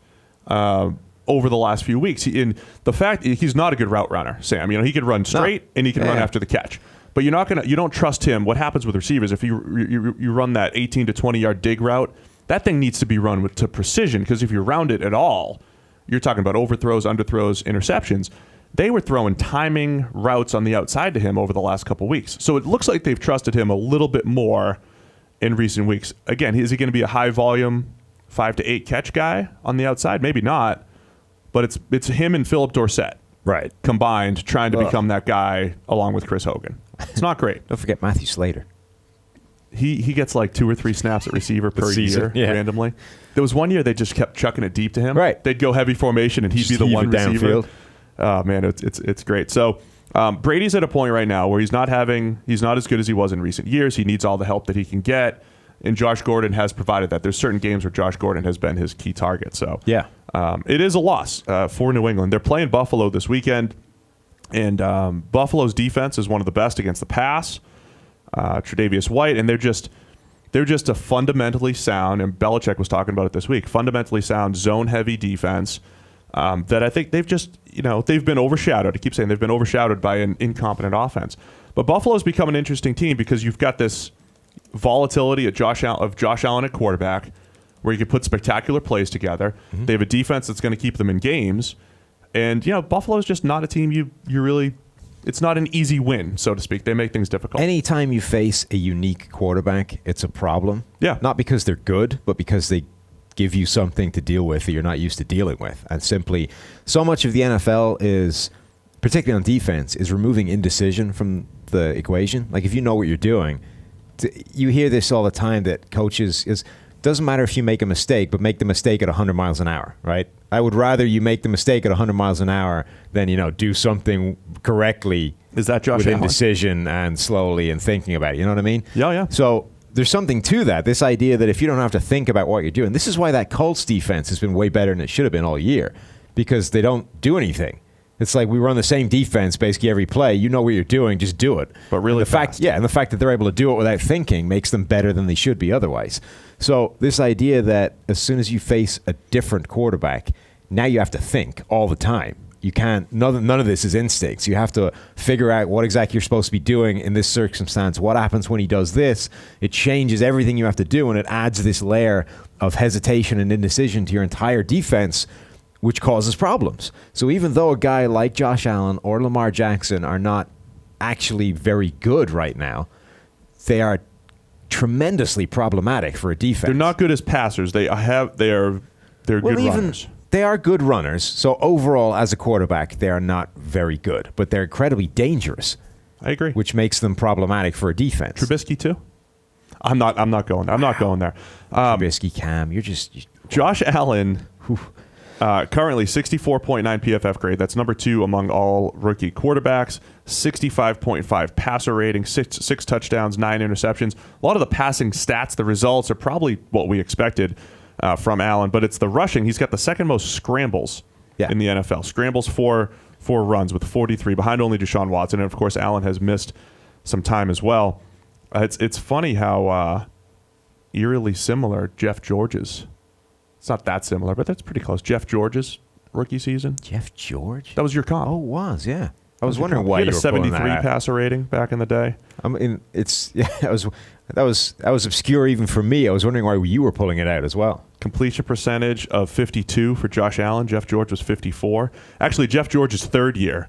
Speaker 1: over the last few weeks. In the fact he's not a good route runner, Sam. He could run straight and he can run after the catch. But you don't trust him. What happens with receivers if you run that 18 to 20 yard dig route? That thing needs to be run to precision, because if you round it at all, you're talking about overthrows, underthrows, interceptions. They were throwing timing routes on the outside to him over the last couple weeks. So it looks like they've trusted him a little bit more in recent weeks. Again, is he going to be a high volume 5 to 8 catch guy on the outside? Maybe not. But it's him and Philip Dorsett combined trying to become that guy along with Chris Hogan. It's not great.
Speaker 2: Don't forget Matthew Slater.
Speaker 1: He gets like 2 or 3 snaps at receiver per year randomly. There was one year they just kept chucking it deep to him.
Speaker 2: Right.
Speaker 1: They'd go heavy formation and he'd be the one receiver. Downfield. Oh man, it's great. So Brady's at a point right now where he's not as good as he was in recent years. He needs all the help that he can get, and Josh Gordon has provided that. There's certain games where Josh Gordon has been his key target. So it is a loss for New England. They're playing Buffalo this weekend, and Buffalo's defense is one of the best against the pass. Tre'Davious White, and they're just a fundamentally sound, and Belichick was talking about it this week, fundamentally sound zone-heavy defense that I think they've been overshadowed. I keep saying they've been overshadowed by an incompetent offense. But Buffalo's become an interesting team because you've got this volatility of Josh Allen at quarterback, where you can put spectacular plays together. They have a defense that's going to keep them in games. And, Buffalo's just not a team you really... It's not an easy win, so to speak. They make things difficult.
Speaker 2: Anytime you face a unique quarterback, it's a problem.
Speaker 1: Yeah.
Speaker 2: Not because they're good, but because they give you something to deal with that you're not used to dealing with. And simply, so much of the NFL is, particularly on defense, is removing indecision from the equation. Like, if you know what you're doing, you hear this all the time that coaches doesn't matter if you make a mistake, but make the mistake at 100 miles an hour, right? I would rather you make the mistake at 100 miles an hour than, do something correctly.
Speaker 1: Is that Josh
Speaker 2: with
Speaker 1: Allen?
Speaker 2: Indecision and slowly and thinking about it. You know what I mean?
Speaker 1: Yeah.
Speaker 2: So there's something to that. This idea that if you don't have to think about what you're doing, this is why that Colts defense has been way better than it should have been all year, because they don't do anything. It's like we run the same defense basically every play. You know what you're doing, just do it.
Speaker 1: But really fast.
Speaker 2: And the fact that they're able to do it without thinking makes them better than they should be otherwise. So this idea that as soon as you face a different quarterback, now you have to think all the time. You can't. None of this is instincts. You have to figure out what exactly you're supposed to be doing in this circumstance. What happens when he does this? It changes everything you have to do, and it adds this layer of hesitation and indecision to your entire defense, which causes problems. So even though a guy like Josh Allen or Lamar Jackson are not actually very good right now, they are tremendously problematic for a defense.
Speaker 1: They're not good as passers. They're good runners.
Speaker 2: They are good runners. So overall, as a quarterback, they are not very good, but they're incredibly dangerous.
Speaker 1: I agree.
Speaker 2: Which makes them problematic for a defense.
Speaker 1: Trubisky too. I'm not going there.
Speaker 2: Trubisky, Cam,
Speaker 1: Josh Allen. Currently 64.9 PFF grade. That's number 2 among all rookie quarterbacks. 65.5 passer rating, 6 touchdowns, 9 interceptions. A lot of the passing stats, the results are probably what we expected from Allen, but it's the rushing. He's got the second most scrambles in the NFL. Scrambles for 4 runs with 43, behind only Deshaun Watson. And, of course, Allen has missed some time as well. It's funny how eerily similar Jeff George's. It's not that similar, but that's pretty close. Jeff George's rookie season.
Speaker 2: Jeff George?
Speaker 1: That was your comp.
Speaker 2: Oh, it was, yeah. I was wondering why you were pulling that out.
Speaker 1: He had a 73 passer rating back in the day.
Speaker 2: I mean, that was obscure even for me. I was wondering why you were pulling it out as well.
Speaker 1: Completion percentage of 52 for Josh Allen. Jeff George was 54. Actually, Jeff George's third year,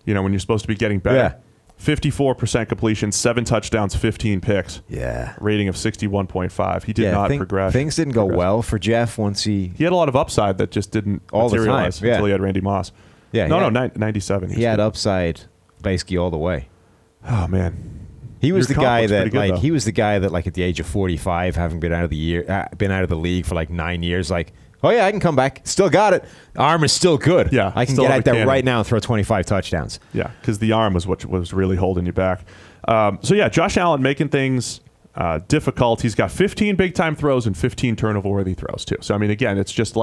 Speaker 1: when you're supposed to be getting better.
Speaker 2: Yeah.
Speaker 1: 54% completion, 7 touchdowns, 15 picks.
Speaker 2: Yeah.
Speaker 1: Rating of 61.5. He did not progress.
Speaker 2: Things didn't go well for Jeff once he
Speaker 1: had a lot of upside that just didn't materialize until he had Randy Moss.
Speaker 2: Yeah.
Speaker 1: 97.
Speaker 2: He had upside basically all the way.
Speaker 1: Oh, man.
Speaker 2: He was the guy that
Speaker 1: he
Speaker 2: was the guy that at the age of 45, having been out of the league for 9 years, oh yeah, I can come back. Still got it. Arm is still good.
Speaker 1: Yeah,
Speaker 2: I can get out there right now and throw 25 touchdowns.
Speaker 1: Yeah, because the arm was what was really holding you back. Josh Allen making things difficult. He's got 15 big time throws and 15 turnover worthy throws too. So I mean, again, it's just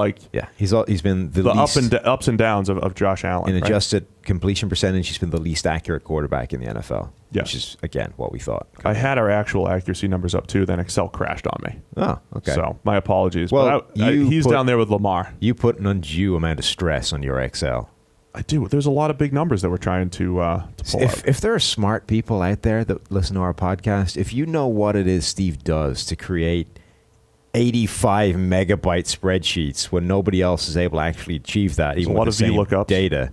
Speaker 2: he's been the least
Speaker 1: ups and downs of Josh Allen.
Speaker 2: In adjusted completion percentage, he's been the least accurate quarterback in the NFL.
Speaker 1: Yes.
Speaker 2: Which is again what we thought.
Speaker 1: I had our actual accuracy numbers up too. Then Excel crashed on me.
Speaker 2: Oh, okay.
Speaker 1: So my apologies.
Speaker 2: Well,
Speaker 1: but he's down there with Lamar.
Speaker 2: You put an undue amount of stress on your Excel.
Speaker 1: I do. There's a lot of big numbers that we're trying to pull out.
Speaker 2: If there are smart people out there that listen to our podcast, if you know what it is Steve does to create 85 megabyte spreadsheets when nobody else is able to actually achieve that, even with the same data,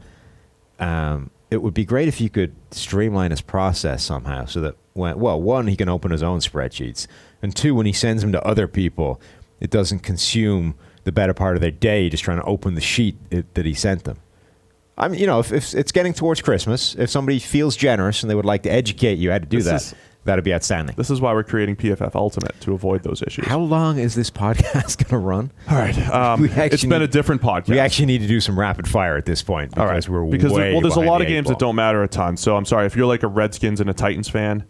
Speaker 2: it would be great if you could streamline his process somehow so that, one, he can open his own spreadsheets, and two, when he sends them to other people, it doesn't consume the better part of their day just trying to open the sheet that he sent them. I mean, if it's getting towards Christmas, if somebody feels generous and they would like to educate you how to do that'd be outstanding.
Speaker 1: This is why we're creating PFF Ultimate, to avoid those issues.
Speaker 2: How long is this podcast going to run?
Speaker 1: All right. It's been a different podcast.
Speaker 2: We actually need to do some rapid fire at this point because there's
Speaker 1: a lot of games that don't matter a ton. So I'm sorry, if you're like a Redskins and a Titans fan,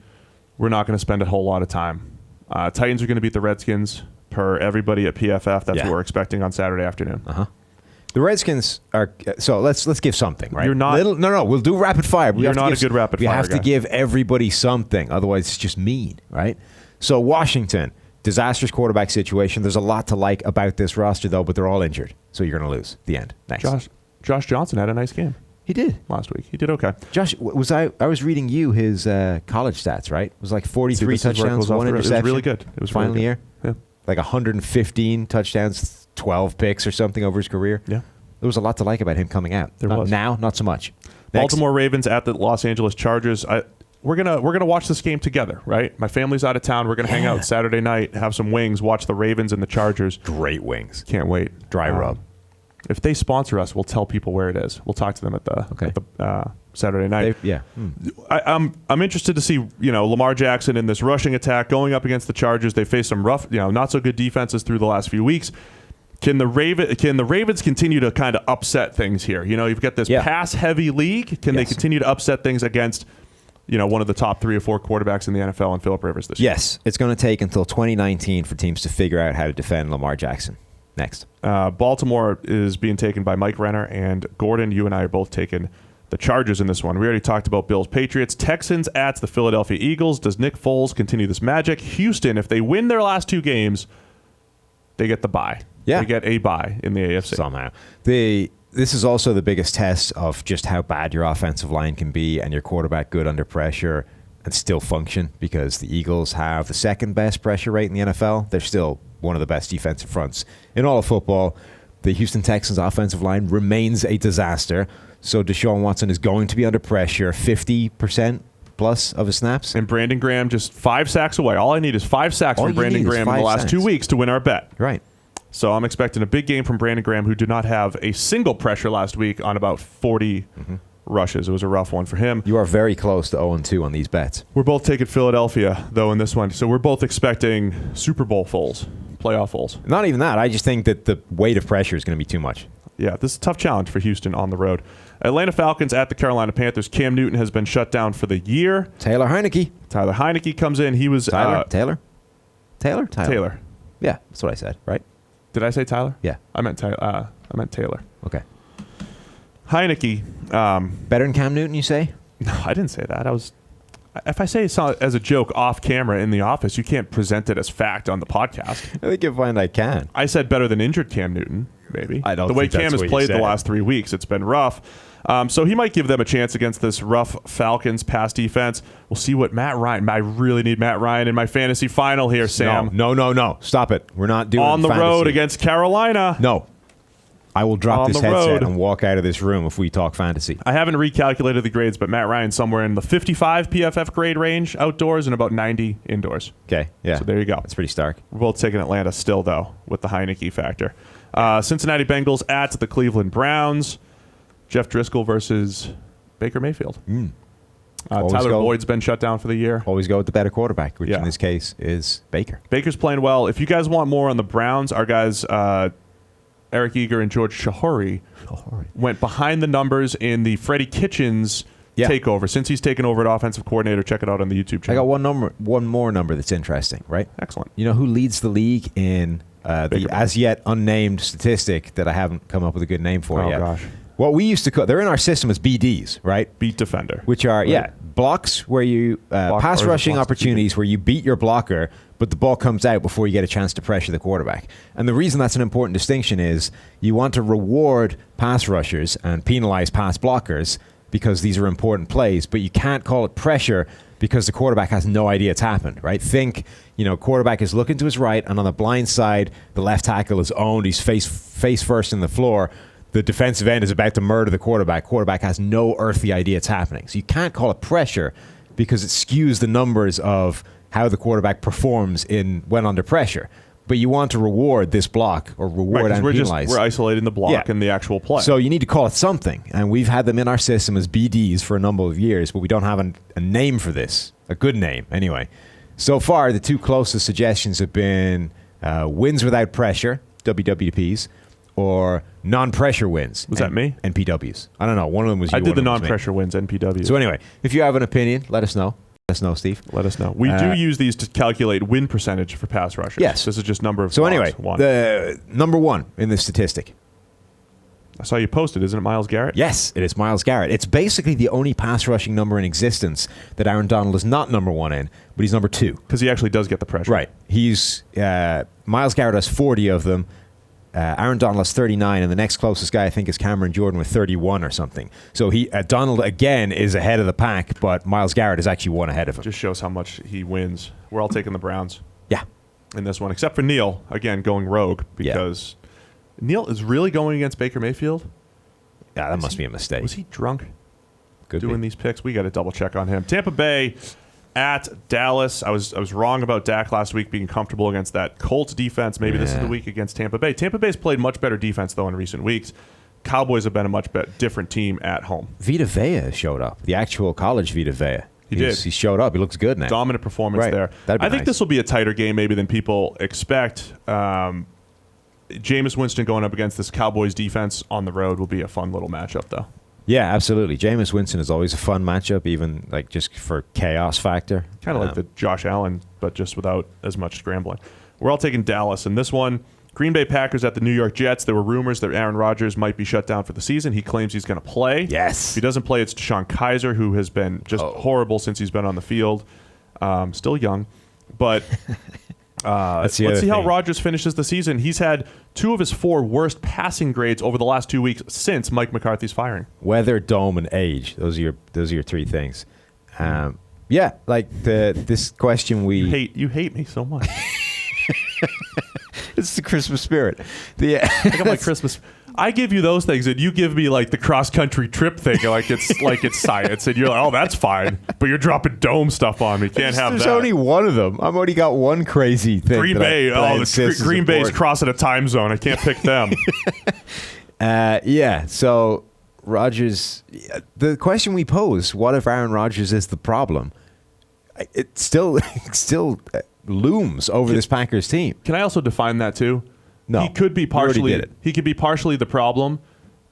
Speaker 1: we're not going to spend a whole lot of time. Titans are going to beat the Redskins per everybody at PFF. That's what we're expecting on Saturday afternoon.
Speaker 2: Uh-huh. The Redskins are so. Let's give something, right?
Speaker 1: You're not.
Speaker 2: No. We'll do rapid fire.
Speaker 1: You're not a good rapid fire.
Speaker 2: We have to give everybody something, otherwise it's just mean, right? So Washington, disastrous quarterback situation. There's a lot to like about this roster, though, but they're all injured, so you're going to lose. The end. Next.
Speaker 1: Josh Johnson had a nice game.
Speaker 2: He did
Speaker 1: last week. He did okay.
Speaker 2: Josh, I was reading his college stats, right? It was like 43 touchdowns, 1 interception.
Speaker 1: It was really good. It was
Speaker 2: final
Speaker 1: really
Speaker 2: year.
Speaker 1: Yeah.
Speaker 2: Like 115 touchdowns, 12 picks or something over his career.
Speaker 1: Yeah.
Speaker 2: There was a lot to like about him coming out.
Speaker 1: There was.
Speaker 2: Now, not so much. Next.
Speaker 1: Baltimore Ravens at the Los Angeles Chargers. We're gonna watch this game together, right? My family's out of town. We're gonna hang out Saturday night, have some wings, watch the Ravens and the Chargers.
Speaker 2: Great wings.
Speaker 1: Can't wait.
Speaker 2: Dry rub.
Speaker 1: If they sponsor us, we'll tell people where it is. We'll talk to them at the Saturday night. I'm interested to see Lamar Jackson in this rushing attack going up against the Chargers. They face some rough, not so good defenses through the last few weeks. Can the Ravens continue to kind of upset things here? You've got this pass-heavy league. Can they continue to upset things against, one of the top 3 or 4 quarterbacks in the NFL and Phillip Rivers this year?
Speaker 2: Yes. It's going to take until 2019 for teams to figure out how to defend Lamar Jackson. Next.
Speaker 1: Baltimore is being taken by Mike Renner, and Gordon, you and I are both taking the Chargers in this one. We already talked about Bills, Patriots. Texans at the Philadelphia Eagles. Does Nick Foles continue this magic? Houston, if they win their last 2 games, they get the bye.
Speaker 2: Yeah.
Speaker 1: They get a bye in the AFC.
Speaker 2: Somehow. This is also the biggest test of just how bad your offensive line can be and your quarterback good under pressure and still function, because the Eagles have the second best pressure rate in the NFL. They're still one of the best defensive fronts in all of football. The Houston Texans offensive line remains a disaster. So Deshaun Watson is going to be under pressure 50% plus of his snaps.
Speaker 1: And Brandon Graham just 5 sacks away. All I need is 5 sacks from Brandon Graham in the last 2 weeks to win our bet.
Speaker 2: Right.
Speaker 1: So I'm expecting a big game from Brandon Graham, who did not have a single pressure last week on about 40 rushes. It was a rough one for him.
Speaker 2: You are very close to 0-2 on these bets.
Speaker 1: We're both taking Philadelphia, though, in this one. So we're both expecting Super Bowl Foles, playoff Foles.
Speaker 2: Not even that. I just think that the weight of pressure is going to be too much.
Speaker 1: Yeah, this is a tough challenge for Houston on the road. Atlanta Falcons at the Carolina Panthers. Cam Newton has been shut down for the year.
Speaker 2: Tyler Heineke
Speaker 1: comes in. He was...
Speaker 2: Taylor.
Speaker 1: Yeah,
Speaker 2: that's what I said, right?
Speaker 1: Did I say Tyler?
Speaker 2: Yeah.
Speaker 1: I meant Taylor.
Speaker 2: Okay.
Speaker 1: Heineke.
Speaker 2: Better than Cam Newton, you say?
Speaker 1: No, I didn't say that. If I say it as a joke off camera in the office, you can't present it as fact on the podcast.
Speaker 2: I think you'll find I can.
Speaker 1: I said better than injured Cam Newton, maybe.
Speaker 2: I don't
Speaker 1: the way
Speaker 2: think that's
Speaker 1: Cam has
Speaker 2: what you
Speaker 1: played
Speaker 2: said.
Speaker 1: the last 3 weeks, it's been rough. So he might give them a chance against this rough Falcons pass defense. We'll see what Matt Ryan. I really need Matt Ryan in my fantasy final here, Sam.
Speaker 2: No. Stop it. We're not doing
Speaker 1: on the
Speaker 2: fantasy.
Speaker 1: road against Carolina.
Speaker 2: No. I will drop
Speaker 1: On
Speaker 2: this
Speaker 1: the
Speaker 2: headset
Speaker 1: road.
Speaker 2: and walk out of this room if we talk fantasy.
Speaker 1: I haven't recalculated the grades, but Matt Ryan somewhere in the 55 PFF grade range outdoors and about 90 indoors.
Speaker 2: Okay, yeah.
Speaker 1: So there you go.
Speaker 2: That's pretty stark.
Speaker 1: We're both taking Atlanta still, though, with the Heineke factor. Cincinnati Bengals at the Cleveland Browns. Jeff Driscoll versus Baker Mayfield. Tyler Boyd's been shut down for the year.
Speaker 2: Always go with the better quarterback, which
Speaker 1: Yeah.
Speaker 2: in this case is Baker.
Speaker 1: Baker's playing well. If you guys want more on the Browns, our guys Eric Eager and George Shahori went behind the numbers in the Freddie Kitchens takeover. Since he's taken over at offensive coordinator, check it out on the YouTube channel.
Speaker 2: I got one more number that's interesting, right?
Speaker 1: Excellent.
Speaker 2: You know who leads the league in the as yet unnamed statistic that I haven't come up with a good name for yet?
Speaker 1: Oh, gosh.
Speaker 2: What we used to call, they're in our system as BDs, right?
Speaker 1: Beat defender.
Speaker 2: Which are, blocks where you, pass rushing opportunities where you beat your blocker, but the ball comes out before you get a chance to pressure the quarterback. And the reason that's an important distinction is you want to reward pass rushers and penalize pass blockers because these are important plays, but you can't call it pressure because the quarterback has no idea it's happened, right? Think, quarterback is looking to his right, and on the blind side, the left tackle is owned. He's face first in the floor. The defensive end is about to murder the quarterback. Quarterback has no earthly idea it's happening. So you can't call it pressure because it skews the numbers of how the quarterback performs when under pressure. But you want to reward this block or reward and penalize.
Speaker 1: We're isolating the block and the actual play.
Speaker 2: So you need to call it something. And we've had them in our system as BDs for a number of years, but we don't have a name for this. A good name, anyway. So far, the two closest suggestions have been wins without pressure, WWPs, or non-pressure wins.
Speaker 1: Was that me?
Speaker 2: NPWs. I don't know. One of them was you.
Speaker 1: I did the
Speaker 2: one of them was me.
Speaker 1: non-pressure wins, NPW.
Speaker 2: So anyway, if you have an opinion, let us know. Let us know, Steve.
Speaker 1: Let us know. We do use these to calculate win percentage for pass rushers.
Speaker 2: Yes.
Speaker 1: This is just number of
Speaker 2: So
Speaker 1: blocks.
Speaker 2: anyway, the number one in this statistic.
Speaker 1: I saw you posted. Isn't it Myles Garrett?
Speaker 2: Yes, it is Myles Garrett. It's basically the only pass rushing number in existence that Aaron Donald is not number one in, but he's number two.
Speaker 1: Because he actually does get the pressure.
Speaker 2: Right. Myles Garrett has 40 of them. Aaron Donald has 39, and the next closest guy I think is Cameron Jordan with 31 or something. So Donald again is ahead of the pack, but Myles Garrett is actually one ahead of him.
Speaker 1: Just shows how much he wins. We're all taking the Browns.
Speaker 2: Yeah.
Speaker 1: In this one, except for Neil, again, going rogue because Neil is really going against Baker Mayfield.
Speaker 2: Yeah, that must be a mistake.
Speaker 1: Was he drunk
Speaker 2: Could
Speaker 1: doing
Speaker 2: be.
Speaker 1: these picks? We got to double check on him. Tampa Bay at Dallas. I was wrong about Dak last week being comfortable against that Colts defense. Maybe this is the week against Tampa Bay. Tampa Bay's played much better defense, though, in recent weeks. Cowboys have been a much different team at home.
Speaker 2: Vita Vea showed up. The actual college Vita Vea.
Speaker 1: He did.
Speaker 2: He showed up. He looks good now.
Speaker 1: Dominant performance there.
Speaker 2: That'd be
Speaker 1: I think
Speaker 2: nice.
Speaker 1: this will be a tighter game maybe than people expect. Jameis Winston going up against this Cowboys defense on the road will be a fun little matchup, though.
Speaker 2: Yeah, absolutely. Jameis Winston is always a fun matchup, even like just for chaos factor.
Speaker 1: Kind of like the Josh Allen, but just without as much scrambling. We're all taking Dallas in this one. Green Bay Packers at the New York Jets. There were rumors that Aaron Rodgers might be shut down for the season. He claims he's going to play.
Speaker 2: Yes.
Speaker 1: If he doesn't play, it's Deshaun Kaiser, who has been just horrible since he's been on the field. Still young. But let's see how Rodgers finishes the season. He's had 2 of his 4 worst passing grades over the last 2 weeks since Mike McCarthy's firing.
Speaker 2: Weather, dome, and age. Those are your 3 things. This question
Speaker 1: You hate me so much.
Speaker 2: It's the Christmas spirit.
Speaker 1: I got my Christmas. I give you those things, and you give me like the cross country trip thing, like it's science, and you're like, oh, that's fine. But you're dropping dome stuff on me. Can't have
Speaker 2: There's
Speaker 1: that.
Speaker 2: only one of them. I've already got one crazy thing.
Speaker 1: Green Bay. Green Bay's crossing a time zone. I can't pick them.
Speaker 2: So Rodgers. The question we pose: what if Aaron Rodgers is the problem? It still looms over this Packers team.
Speaker 1: Can I also define that too?
Speaker 2: No,
Speaker 1: he could be partially.
Speaker 2: did it.
Speaker 1: He could be partially the problem,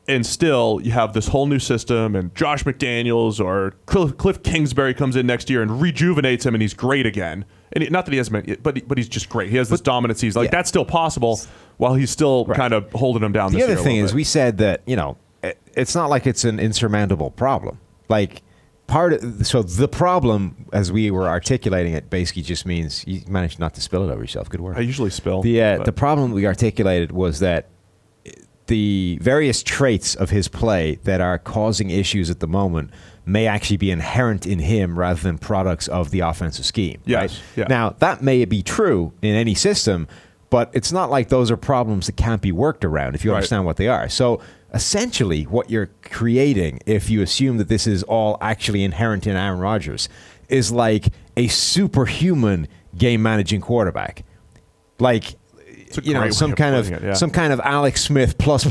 Speaker 1: and still you have this whole new system. And Josh McDaniels or Cliff Kingsbury comes in next year and rejuvenates him, and he's great again. And not that he hasn't, but he's just great. He has this dominant season. Like that's still possible, while he's still kind of holding him down.
Speaker 2: The
Speaker 1: this
Speaker 2: other
Speaker 1: year
Speaker 2: thing is, we said that it's not like it's an insurmountable problem. Like so the problem, as we were articulating it, basically just means you managed not to spill it over yourself. Good work.
Speaker 1: I usually spill.
Speaker 2: The problem we articulated was that the various traits of his play that are causing issues at the moment may actually be inherent in him rather than products of the offensive scheme.
Speaker 1: Yes.
Speaker 2: Right?
Speaker 1: Yeah.
Speaker 2: Now, that may be true in any system, but it's not like those are problems that can't be worked around if you understand what they are. So essentially what you're creating, if you assume that this is all actually inherent in Aaron Rodgers, is like a superhuman game managing quarterback. Like, some kind of Alex Smith plus,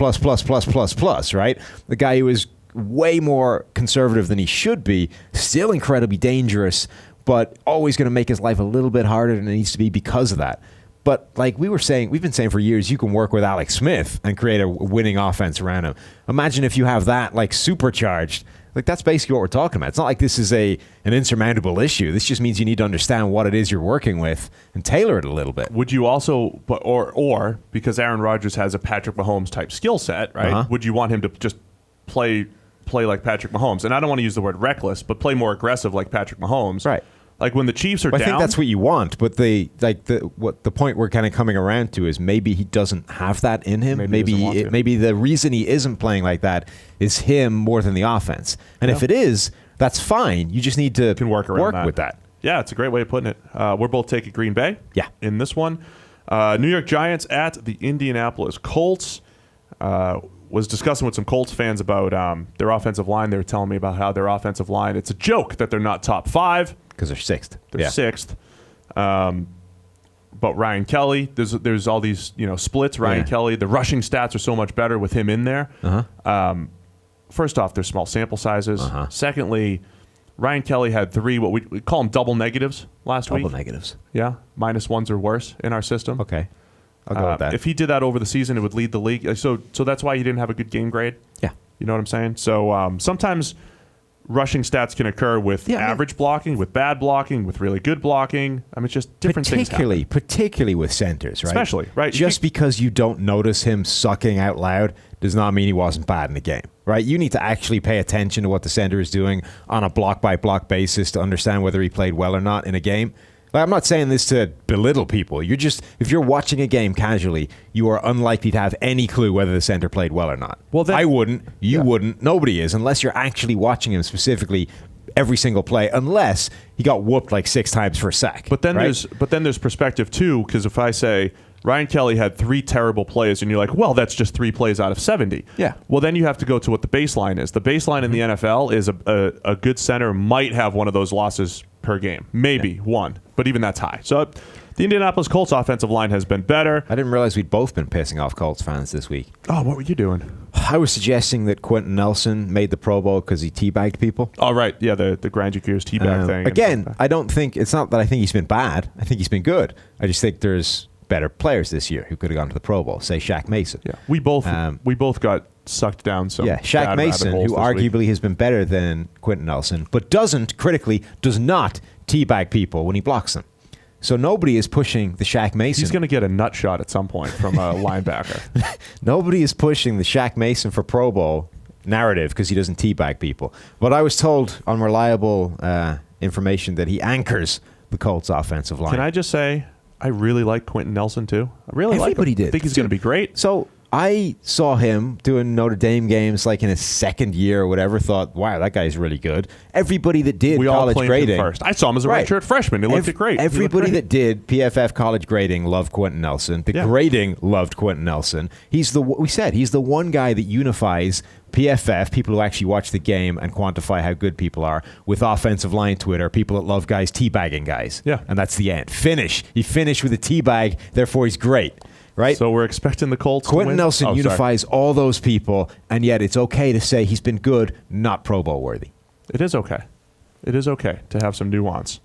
Speaker 2: right? The guy who is way more conservative than he should be, still incredibly dangerous, but always going to make his life a little bit harder than it needs to be because of that. But like we've been saying for years, you can work with Alex Smith and create a winning offense around him. Imagine if you have that like supercharged. Like that's basically what we're talking about. It's not like this is an insurmountable issue. This just means you need to understand what it is you're working with and tailor it a little bit.
Speaker 1: Would you also, or because Aaron Rodgers has a Patrick Mahomes type skill set, right? Would you want him to just play like Patrick Mahomes? And I don't want to use the word reckless, but play more aggressive like Patrick Mahomes,
Speaker 2: right?
Speaker 1: Like when the Chiefs are down.
Speaker 2: I think that's what you want, but the point we're kind of coming around to is maybe he doesn't have that in him. Maybe the reason he isn't playing like that is him more than the offense. And if it is, that's fine. You just need to work with that.
Speaker 1: Yeah, it's a great way of putting it. We're both taking Green Bay.
Speaker 2: Yeah.
Speaker 1: In this one, New York Giants at the Indianapolis Colts. Was discussing with some Colts fans about their offensive line. They were telling me about how their offensive line, it's a joke that they're not top 5.
Speaker 2: Because they're 6th.
Speaker 1: They're 6th. But Ryan Kelly, there's all these splits. Ryan Kelly, the rushing stats are so much better with him in there. First off, there's small sample sizes. Secondly, Ryan Kelly had 3, what we call them double negatives last week.
Speaker 2: Double negatives.
Speaker 1: Yeah, -1s or worse in our system.
Speaker 2: Okay. I'll go with that.
Speaker 1: If he did that over the season, it would lead the league. So that's why he didn't have a good game grade.
Speaker 2: Yeah.
Speaker 1: You know what I'm saying? So sometimes rushing stats can occur with average blocking, with bad blocking, with really good blocking. I mean, it's just different things happen.
Speaker 2: Particularly with centers, right?
Speaker 1: Especially, right?
Speaker 2: Just because you don't notice him sucking out loud does not mean he wasn't bad in the game, right? You need to actually pay attention to what the center is doing on a block-by-block basis to understand whether he played well or not in a game. Like, I'm not saying this to belittle people. If you're watching a game casually, you are unlikely to have any clue whether the center played well or not. Well, I wouldn't. You wouldn't. Nobody is, unless you're actually watching him specifically every single play, unless he got whooped like 6 times for a sack.
Speaker 1: But then there's perspective too, because if I say Ryan Kelly had 3 terrible plays, and you're like, well, that's just 3 plays out of 70.
Speaker 2: Yeah.
Speaker 1: Well, then you have to go to what the baseline is. The baseline in the NFL is a good center might have one of those losses per game, maybe one, but even that's high. So the Indianapolis Colts offensive line has been better.
Speaker 2: I didn't realize we'd both been pissing off Colts fans this week.
Speaker 1: Oh, what were you doing?
Speaker 2: I was suggesting that Quentin Nelson made the Pro Bowl because he teabagged people.
Speaker 1: Oh, right. Yeah, the Grand Gears teabag thing.
Speaker 2: Again, I don't think, it's not that I think he's been bad. I think he's been good. I just think there's better players this year who could have gone to the Pro Bowl, say Shaq Mason.
Speaker 1: Yeah, we both got sucked down some.
Speaker 2: Yeah, Shaq Mason, who arguably has been better than Quentin Nelson, but does not teabag people when he blocks them. So nobody is pushing the Shaq Mason.
Speaker 1: He's going to get a nut shot at some point from a linebacker.
Speaker 2: Nobody is pushing the Shaq Mason for Pro Bowl narrative because he doesn't teabag people. But I was told on reliable information that he anchors the Colts offensive line.
Speaker 1: Can I just say, I really like Quentin Nelson too. I really like him.
Speaker 2: Everybody did.
Speaker 1: I think he's going to be great.
Speaker 2: So I saw him doing Notre Dame games like in his 2nd year or whatever, thought, wow, that guy's really good. Everybody that did college grading.
Speaker 1: First. I saw him as a redshirt freshman. He looked great.
Speaker 2: Everybody that did PFF college grading loved Quentin Nelson. The grading loved Quentin Nelson. He's the one guy that unifies PFF, people who actually watch the game and quantify how good people are, with offensive line Twitter, people that love guys teabagging guys.
Speaker 1: Yeah.
Speaker 2: And that's the end. Finish. He finished with a teabag, therefore he's great. Right?
Speaker 1: So we're expecting the Colts to win.
Speaker 2: Quentin Nelson unifies all those people, and yet it's okay to say he's been good, not Pro Bowl worthy.
Speaker 1: It is okay. It is okay to have some nuance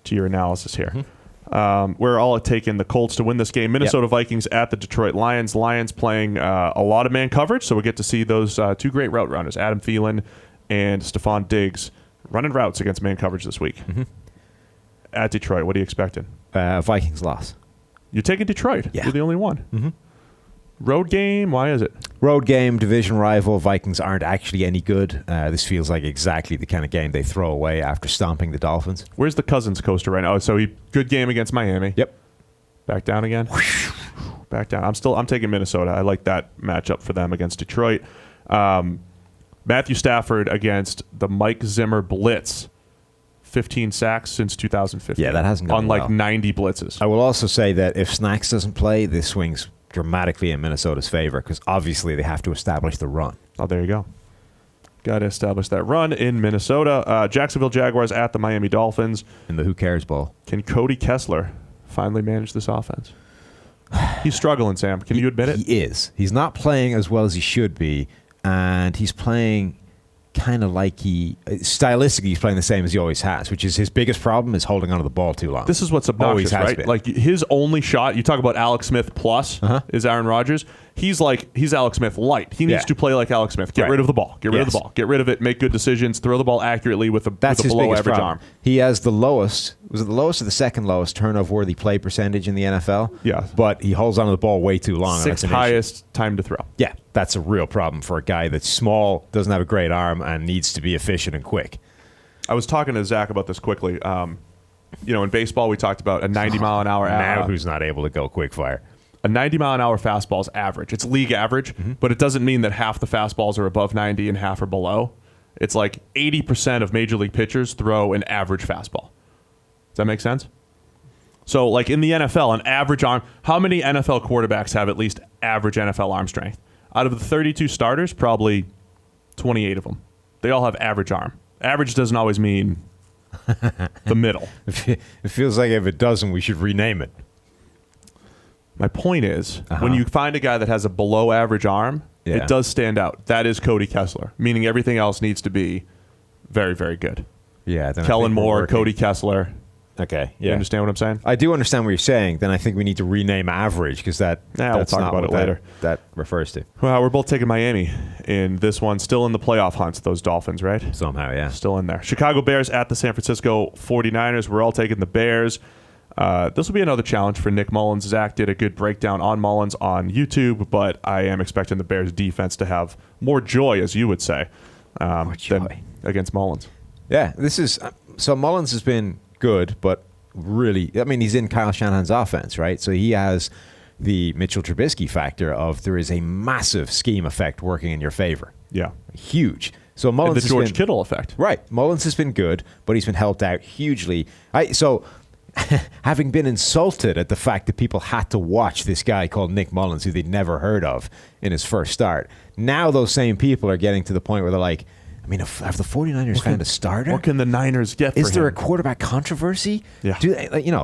Speaker 1: to your analysis here. We're all taking the Colts to win this game. Minnesota Vikings at the Detroit Lions. Lions playing a lot of man coverage, so we get to see those 2 great route runners, Adam Thielen and Stephon Diggs, running routes against man coverage this week. At Detroit, what are you expecting?
Speaker 2: Vikings loss.
Speaker 1: You're taking Detroit.
Speaker 2: Yeah.
Speaker 1: You're the only one. Road game? Why is it?
Speaker 2: Road game, division rival. Vikings aren't actually any good. This feels like exactly the kind of game they throw away after stomping the Dolphins.
Speaker 1: Where's the Cousins coaster right now? Oh, so good game against Miami.
Speaker 2: Yep.
Speaker 1: Back down again. Back down. I'm taking Minnesota. I like that matchup for them against Detroit. Matthew Stafford against the Mike Zimmer Blitz. 15 sacks since 2015.
Speaker 2: Yeah, that hasn't gone
Speaker 1: on like
Speaker 2: well.
Speaker 1: 90 blitzes.
Speaker 2: I will also say that if Snacks doesn't play, this swings dramatically in Minnesota's favor because obviously they have to establish the run.
Speaker 1: Oh, there you go. Got to establish that run in Minnesota. Jacksonville Jaguars at the Miami Dolphins.
Speaker 2: In the Who Cares Bowl.
Speaker 1: Can Cody Kessler finally manage this offense? He's struggling, Sam. Can you admit it?
Speaker 2: He is. He's not playing as well as he should be, and he's playing kind of like stylistically he's playing the same as he always has, which is his biggest problem is holding onto the ball too long.
Speaker 1: This is what's obnoxious, right?
Speaker 2: Been.
Speaker 1: Like his only shot, you talk about Alex Smith plus is Aaron Rodgers. He's Alex Smith light. He needs to play like Alex Smith. Get rid of the ball. Get rid of the ball. Get rid of it. Make good decisions. Throw the ball accurately with a below average arm.
Speaker 2: He has the lowest, was it the lowest or the second lowest turnover-worthy play percentage in the NFL?
Speaker 1: Yeah.
Speaker 2: But he holds onto the ball way too long.
Speaker 1: Sixth highest time to throw.
Speaker 2: Yeah, that's a real problem for a guy that's small, doesn't have a great arm, and needs to be efficient and quick.
Speaker 1: I was talking to Zach about this quickly. In baseball, we talked about a 90-mile-an-hour.
Speaker 2: Now who's not able to go quick fire?
Speaker 1: A 90-mile-an-hour fastball is average. It's league average, but it doesn't mean that half the fastballs are above 90 and half are below. It's like 80% of major league pitchers throw an average fastball. Does that make sense? So, like in the NFL, an average arm, how many NFL quarterbacks have at least average NFL arm strength? Out of the 32 starters, probably 28 of them. They all have average arm. Average doesn't always mean the middle.
Speaker 2: It feels like if it doesn't, we should rename it.
Speaker 1: My point is, when you find a guy that has a below average arm, it does stand out. That is Cody Kessler, meaning everything else needs to be very, very good.
Speaker 2: Yeah.
Speaker 1: Kellen Moore, Cody Kessler.
Speaker 2: Okay. Yeah.
Speaker 1: You understand what I'm saying?
Speaker 2: I do understand what you're saying. Then I think we need to rename average because
Speaker 1: we'll
Speaker 2: that's
Speaker 1: talk
Speaker 2: not
Speaker 1: about
Speaker 2: what
Speaker 1: it later.
Speaker 2: That refers to.
Speaker 1: Well, we're both taking Miami in this one. Still in the playoff hunt, those Dolphins, right?
Speaker 2: Somehow, yeah.
Speaker 1: Still in there. Chicago Bears at the San Francisco 49ers. We're all taking the Bears. This will be another challenge for Nick Mullins. Zach did a good breakdown on Mullins on YouTube, but I am expecting the Bears defense to have more joy, as you would say, than against Mullins.
Speaker 2: Yeah, so Mullins has been good, but really, I mean, he's in Kyle Shanahan's offense, right? So he has the Mitchell Trubisky factor of there is a massive scheme effect working in your favor.
Speaker 1: Yeah.
Speaker 2: Huge. So Mullins
Speaker 1: and the George Kittle effect.
Speaker 2: Right. Mullins has been good, but he's been helped out hugely. Having been insulted at the fact that people had to watch this guy called Nick Mullins, who they'd never heard of in his first start, now those same people are getting to the point where they're like, I mean, have the 49ers found a starter?
Speaker 1: What can the Niners get for him?
Speaker 2: Is there a quarterback controversy?
Speaker 1: Yeah.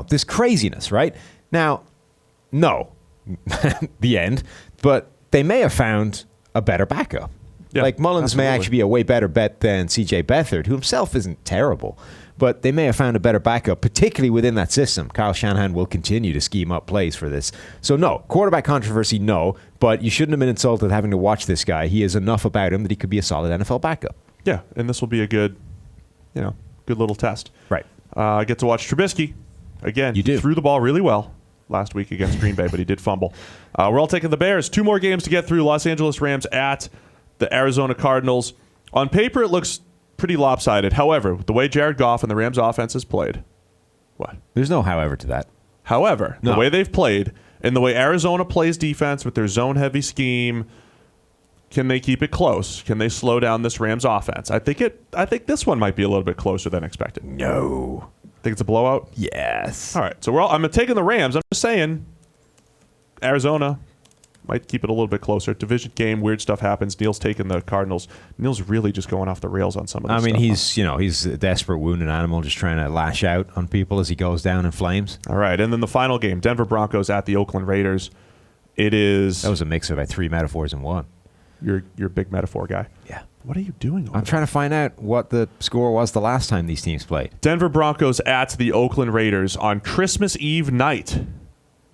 Speaker 2: This craziness, right? Now, no, the end, but they may have found a better backup.
Speaker 1: Yeah,
Speaker 2: like Mullins
Speaker 1: absolutely.
Speaker 2: may actually be a way better bet than C.J. Beathard, who himself isn't terrible. But they may have found a better backup, particularly within that system. Kyle Shanahan will continue to scheme up plays for this. So no, quarterback controversy, no. But you shouldn't have been insulted having to watch this guy. He has enough about him that he could be a solid NFL backup.
Speaker 1: Yeah, and this will be a good little test.
Speaker 2: Right.
Speaker 1: I get to watch Trubisky. Again,
Speaker 2: You do.
Speaker 1: He threw the ball really well last week against Green Bay, but he did fumble. We're all taking the Bears. 2 more games to get through. Los Angeles Rams at the Arizona Cardinals. On paper, it looks pretty lopsided. However, the way Jared Goff and the Rams offense has played, what?
Speaker 2: There's no however to that.
Speaker 1: However, the way they've played and the way Arizona plays defense with their zone-heavy scheme, can they keep it close? Can they slow down this Rams offense? I think this one might be a little bit closer than expected.
Speaker 2: No.
Speaker 1: Think it's a blowout?
Speaker 2: Yes.
Speaker 1: All right. So I'm taking the Rams. I'm just saying Arizona might keep it a little bit closer. Division game, weird stuff happens. Neil's taking the Cardinals. Neil's really just going off the rails on some of this stuff.
Speaker 2: He's a desperate wounded animal just trying to lash out on people as he goes down in flames.
Speaker 1: All right. And then the final game, Denver Broncos at the Oakland Raiders. It is...
Speaker 2: That was a mix of 3 metaphors in one.
Speaker 1: You're a big metaphor guy.
Speaker 2: Yeah.
Speaker 1: What are you doing over
Speaker 2: I'm trying to find out what the score was the last time these teams played.
Speaker 1: Denver Broncos at the Oakland Raiders on Christmas Eve night.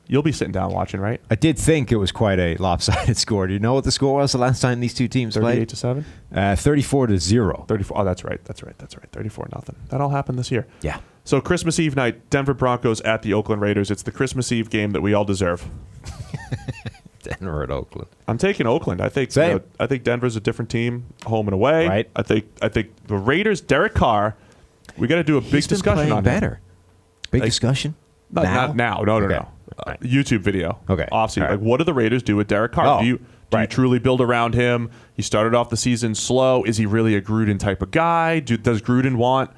Speaker 1: You'll be sitting down watching, right?
Speaker 2: I did think it was quite a lopsided score. Do you know what the score was the last time these two teams played?
Speaker 1: 38-7?
Speaker 2: 34-0.
Speaker 1: 34. Oh, that's right. 34-0. That all happened this year.
Speaker 2: Yeah.
Speaker 1: So Christmas Eve night, Denver Broncos at the Oakland Raiders. It's the Christmas Eve game that we all deserve.
Speaker 2: Denver at Oakland.
Speaker 1: I'm taking Oakland. I think
Speaker 2: Same.
Speaker 1: I think Denver's a different team, home and away.
Speaker 2: Right.
Speaker 1: I think the Raiders, Derek Carr, we got to do a big discussion on
Speaker 2: better.
Speaker 1: him.
Speaker 2: Big
Speaker 1: Like,
Speaker 2: discussion?
Speaker 1: Not now. No.
Speaker 2: Right.
Speaker 1: YouTube video.
Speaker 2: Okay.
Speaker 1: Offseason.
Speaker 2: All right.
Speaker 1: Like, what do the Raiders do with Derek Carr?
Speaker 2: Oh,
Speaker 1: Do you truly build around him? He started off the season slow. Is he really a Gruden type of guy? Does Gruden want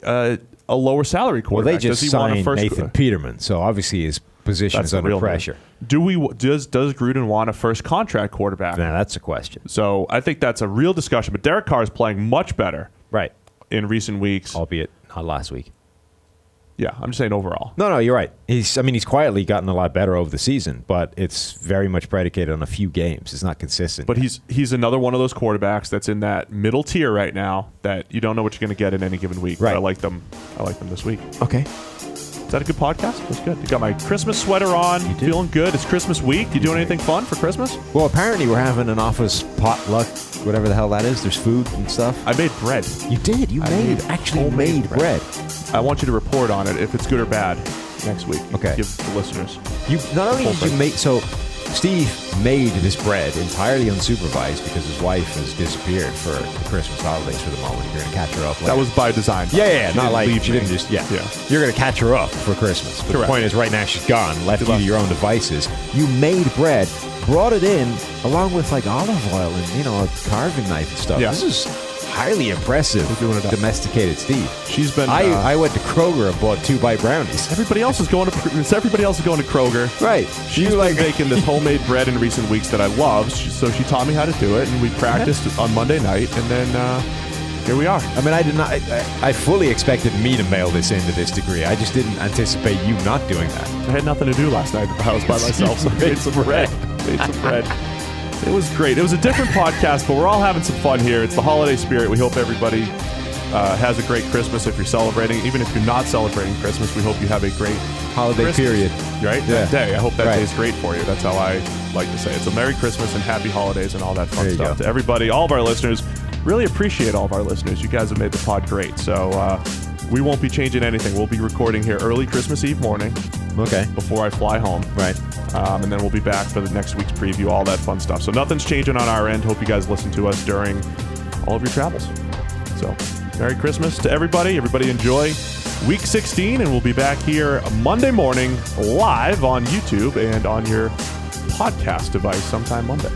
Speaker 1: a lower salary
Speaker 2: Well,
Speaker 1: quarterback?
Speaker 2: they just
Speaker 1: Does he want a
Speaker 2: signed
Speaker 1: first?
Speaker 2: Nathan Peterman, so obviously his position is
Speaker 1: the
Speaker 2: under
Speaker 1: real
Speaker 2: pressure.
Speaker 1: thing. Does Gruden want a first contract quarterback?
Speaker 2: Now, that's a question.
Speaker 1: So I think that's a real discussion. But Derek Carr is playing much better
Speaker 2: Right.
Speaker 1: in recent weeks.
Speaker 2: Albeit not last week.
Speaker 1: Yeah, I'm just saying overall.
Speaker 2: No, you're right. He's quietly gotten a lot better over the season, but it's very much predicated on a few games. It's not consistent.
Speaker 1: But he's another one of those quarterbacks that's in that middle tier right now that you don't know what you're going to get in any given week.
Speaker 2: Right.
Speaker 1: But I like them this week.
Speaker 2: Okay.
Speaker 1: Is that a good podcast? That's good. You got my Christmas sweater on.
Speaker 2: You did.
Speaker 1: Feeling good. It's Christmas week. You doing anything fun for Christmas?
Speaker 2: Well, apparently we're having an office potluck, whatever the hell that is. There's food and stuff.
Speaker 1: I made bread.
Speaker 2: You did. You made
Speaker 1: homemade
Speaker 2: bread.
Speaker 1: I want you to report on it if it's good or bad next week.
Speaker 2: Okay.
Speaker 1: Give the listeners.
Speaker 2: You not only
Speaker 1: Full
Speaker 2: did you
Speaker 1: bread.
Speaker 2: make Steve made this bread entirely unsupervised because his wife has disappeared for the Christmas holidays for the moment. You're gonna catch her up later.
Speaker 1: That was by design.
Speaker 2: Yeah,
Speaker 1: She
Speaker 2: not
Speaker 1: didn't
Speaker 2: like
Speaker 1: leave
Speaker 2: she
Speaker 1: me.
Speaker 2: didn't just
Speaker 1: Yeah.
Speaker 2: You're gonna catch her up for Christmas. But
Speaker 1: Correct.
Speaker 2: the point is, right now she's gone, left
Speaker 1: She
Speaker 2: you
Speaker 1: left.
Speaker 2: to your own devices. You made bread, brought it in along with like olive oil and a carving knife and stuff.
Speaker 1: Yeah.
Speaker 2: This is highly impressive.
Speaker 1: We're doing it up.
Speaker 2: Domesticated Steve.
Speaker 1: She's been.
Speaker 2: I went to Kroger and bought 2 bite brownies.
Speaker 1: Everybody else is going to Kroger.
Speaker 2: Right.
Speaker 1: She's been making this homemade bread in recent weeks that I love. So she taught me how to do it, and we practiced on Monday night, and then here we are.
Speaker 2: I mean, I did not. I fully expected me to mail this in to this degree. I just didn't anticipate you not doing that.
Speaker 1: I had nothing to do last night at the house by myself, so I made some bread. It was great. It was a different podcast, but we're all having some fun here. It's the holiday spirit. We hope everybody has a great Christmas if you're celebrating. Even if you're not celebrating Christmas, we hope you have a great
Speaker 2: Holiday
Speaker 1: Christmas,
Speaker 2: period.
Speaker 1: Right?
Speaker 2: Yeah.
Speaker 1: That day. I hope that
Speaker 2: Right.
Speaker 1: day's great for you. That's how I like to say it. So Merry Christmas and Happy Holidays and all that fun
Speaker 2: There you
Speaker 1: stuff
Speaker 2: go.
Speaker 1: to everybody, all of our listeners. Really appreciate all of our listeners. You guys have made the pod great. So we won't be changing anything. We'll be recording here early Christmas Eve morning
Speaker 2: Okay.
Speaker 1: before I fly home.
Speaker 2: Right.
Speaker 1: And then we'll be back for the next week's preview, all that fun stuff. So nothing's changing on our end. Hope you guys listen to us during all of your travels. So Merry Christmas to everybody. Everybody enjoy Week 16, and we'll be back here Monday morning live on YouTube and on your podcast device sometime Monday.